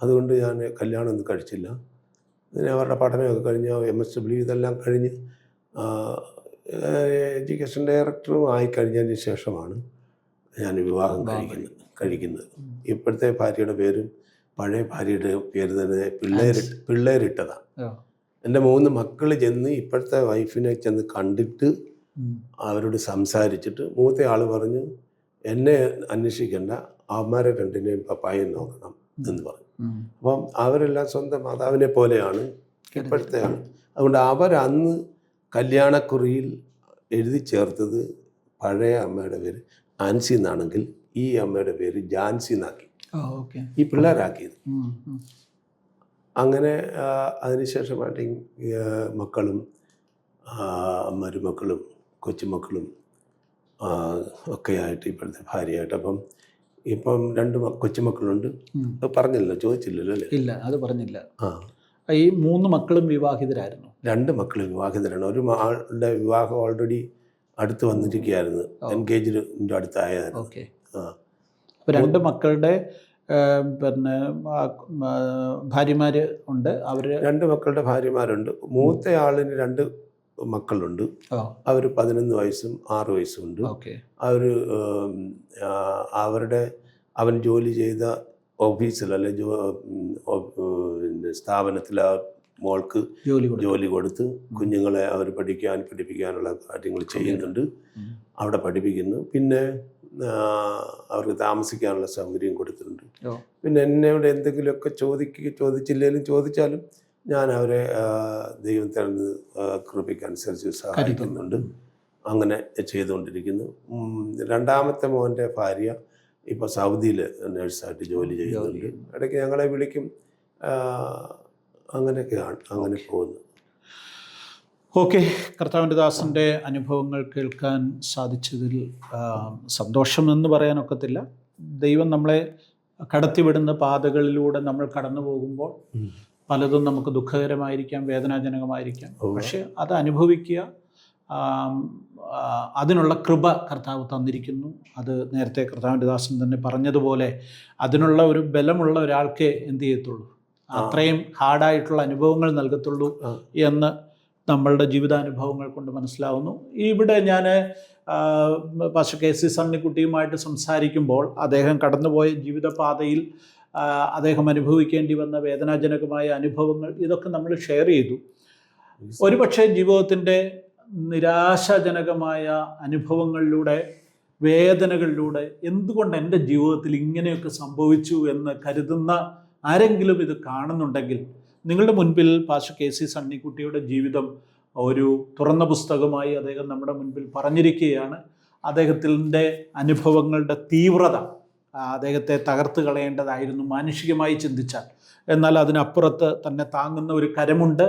അതുകൊണ്ട് ഞാൻ കല്യാണമൊന്നും കഴിച്ചില്ല. പിന്നെ അവരുടെ പഠനമൊക്കെ കഴിഞ്ഞ് MSW ഇതെല്ലാം കഴിഞ്ഞ് എഡ്യൂക്കേഷൻ ഡയറക്ടറും ആയിക്കഴിഞ്ഞതിന് ശേഷമാണ് ഞാൻ വിവാഹം കഴിക്കുന്നത്. ഇപ്പോഴത്തെ ഭാര്യയുടെ പേരും പഴയ ഭാര്യയുടെ പേര് തന്നെ പിള്ളേരിട്ടതാണ്. എൻ്റെ 3 മക്കൾ ചെന്ന് ഇപ്പോഴത്തെ വൈഫിനെ ചെന്ന് കണ്ടിട്ട് അവരോട് സംസാരിച്ചിട്ട് മൂത്ത ആൾ പറഞ്ഞു, എന്നെ അന്വേഷിക്കേണ്ട, അവന്മാരെ 2നെയും പപ്പായും നോക്കണം എന്ന് പറഞ്ഞു. അപ്പം അവരെല്ലാം സ്വന്തം മാതാവിനെ പോലെയാണ് ഇപ്പോഴത്തെ ആൾ. അതുകൊണ്ട് അവരന്ന് കല്യാണക്കുറിയിൽ എഴുതി ചേർത്തത് പഴയ അമ്മയുടെ പേര് ആൻസി എന്നാണെങ്കിൽ ഈ അമ്മയുടെ പേര് ജാൻസി എന്നാക്കി, ഈ പിള്ളേരാക്കിയത്. അങ്ങനെ അതിനുശേഷമായിട്ട് മക്കളും മരുമക്കളും കൊച്ചുമക്കളും ഒക്കെ ആയിട്ട് ഇപ്പോഴത്തെ ഭാര്യയായിട്ട്. ഇപ്പം 2 കൊച്ചുമക്കളുണ്ട്. പറഞ്ഞില്ലല്ലോ, ചോദിച്ചില്ലല്ലോ അല്ലേ? ഇല്ല, അത് പറഞ്ഞില്ല. ഈ 3 മക്കളും വിവാഹിതരായിരുന്നു? 2 മക്കൾ വിവാഹിതരാണ്. ഒരു മകളുടെ വിവാഹം ഓൾറെഡി അടുത്ത് വന്നിരിക്കുകയായിരുന്നു, എൻഗേജ്മെൻ്റ് അടുത്തായിരുന്നു. അപ്പോൾ 2 മക്കളുടെ പിന്നെ ഭാര്യമാർ ഉണ്ട്. അവർ 2 മക്കളുടെ ഭാര്യമാരുണ്ട്. മൂത്ത ആളിന് 2 മക്കളുണ്ട്. അവർ 11 വയസ്സും 6 വയസ്സും ഉണ്ട്. അവൻ ജോലി ചെയ്ത ഓഫീസിൽ സ്ഥാപനത്തിൽ മോൾക്ക് ജോലി കൊടുത്ത് കുഞ്ഞുങ്ങളെ അവർ പഠിപ്പിക്കാനുള്ള കാര്യങ്ങൾ ചെയ്യുന്നുണ്ട്. അവിടെ പഠിപ്പിക്കുന്നു. പിന്നെ അവർക്ക് താമസിക്കാനുള്ള സൗകര്യം കൊടുത്തിട്ടുണ്ട്. പിന്നെ എന്നോട് എന്തെങ്കിലുമൊക്കെ ചോദിച്ചാലും ഞാൻ അവരെ ദൈവം തരുന്ന കൃപയ്ക്കനുസരിച്ച് സഹായിക്കുന്നുണ്ട്. അങ്ങനെ ചെയ്തുകൊണ്ടിരിക്കുന്നു. 2ാമത്തെ മോൻ്റെ ഭാര്യ ഇപ്പോൾ സൗദിയിൽ നഴ്സായിട്ട് ജോലി ചെയ്യുന്നുണ്ട്. ഇടയ്ക്ക് ഞങ്ങളെ വിളിക്കും. അങ്ങനെയൊക്കെയാണ്, അങ്ങനെ പോകുന്നു. ഓക്കെ. കർത്താവിൻ്റെ ദാസൻ്റെ അനുഭവങ്ങൾ കേൾക്കാൻ സാധിച്ചതിൽ സന്തോഷമെന്ന് പറയാനൊക്കത്തില്ല. ദൈവം നമ്മളെ കടത്തിവിടുന്ന പാതകളിലൂടെ നമ്മൾ കടന്നു പോകുമ്പോൾ പലതും നമുക്ക് ദുഃഖകരമായിരിക്കാം, വേദനാജനകമായിരിക്കാം. പക്ഷെ അത് അനുഭവിക്കുക, അതിനുള്ള കൃപ കർത്താവ് തന്നിരിക്കുന്നു. അത് നേരത്തെ കർത്താവിൻ്റെ ദാസൻ തന്നെ പറഞ്ഞതുപോലെ അതിനുള്ള ഒരു ബലമുള്ള ഒരാൾക്ക് എന്ത് ചെയ്യത്തുള്ളൂ, അത്രയും ഹാർഡായിട്ടുള്ള അനുഭവങ്ങൾ നൽകത്തുള്ളൂ എന്ന് നമ്മളുടെ ജീവിതാനുഭവങ്ങൾ കൊണ്ട് മനസ്സിലാവുന്നു. ഇവിടെ ഞാൻ പാസ്റ്റർ KC സണ്ണിക്കുട്ടിയുമായിട്ട് സംസാരിക്കുമ്പോൾ അദ്ദേഹം കടന്നുപോയ ജീവിതപാതയിൽ അദ്ദേഹം അനുഭവിക്കേണ്ടി വന്ന വേദനാജനകമായ അനുഭവങ്ങൾ ഇതൊക്കെ നമ്മൾ ഷെയർ ചെയ്തു. ഒരുപക്ഷെ ജീവിതത്തിൻ്റെ നിരാശാജനകമായ അനുഭവങ്ങളിലൂടെ, വേദനകളിലൂടെ എന്തുകൊണ്ട് എൻ്റെ ജീവിതത്തിൽ ഇങ്ങനെയൊക്കെ സംഭവിച്ചു എന്ന് കരുതുന്ന ആരെങ്കിലും ഇത് കാണുന്നുണ്ടെങ്കിൽ നിങ്ങളുടെ മുൻപിൽ പാസ്റ്റർ കെ സി സണ്ണിക്കുട്ടിയുടെ ജീവിതം ഒരു തുറന്ന പുസ്തകമായി അദ്ദേഹം നമ്മുടെ മുൻപിൽ പറഞ്ഞിരിക്കുകയാണ്. അദ്ദേഹത്തിൻ്റെ അനുഭവങ്ങളുടെ തീവ്രത അദ്ദേഹത്തെ തകർത്ത് കളയേണ്ടതായിരുന്നു മാനുഷികമായി ചിന്തിച്ചാൽ. എന്നാൽ അതിനപ്പുറത്ത് തന്നെ താങ്ങുന്ന ഒരു കരമുണ്ട്.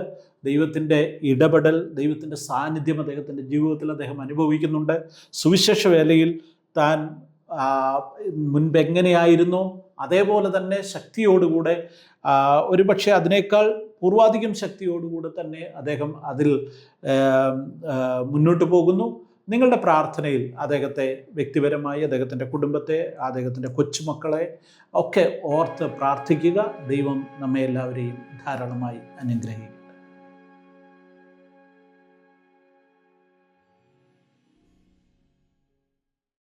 ദൈവത്തിൻ്റെ ഇടപെടൽ, ദൈവത്തിൻ്റെ സാന്നിധ്യം അദ്ദേഹത്തിൻ്റെ ജീവിതത്തിൽ അദ്ദേഹം അനുഭവിക്കുന്നുണ്ട്. സുവിശേഷ വേലയിൽ താൻ മുൻപെങ്ങനെയായിരുന്നോ അതേപോലെ തന്നെ ശക്തിയോടുകൂടെ, ഒരുപക്ഷെ അതിനേക്കാൾ പൂർവാധികം ശക്തിയോടുകൂടെ തന്നെ അദ്ദേഹം അതിൽ മുന്നോട്ട് പോകുന്നു. നിങ്ങളുടെ പ്രാർത്ഥനയിൽ അദ്ദേഹത്തെ വ്യക്തിപരമായി, അദ്ദേഹത്തിൻ്റെ കുടുംബത്തെ, അദ്ദേഹത്തിൻ്റെ കൊച്ചുമക്കളെ ഒക്കെ ഓർത്ത് പ്രാർത്ഥിക്കുക. ദൈവം നമ്മെ എല്ലാവരെയും ധാരാളമായി അനുഗ്രഹിക്കും.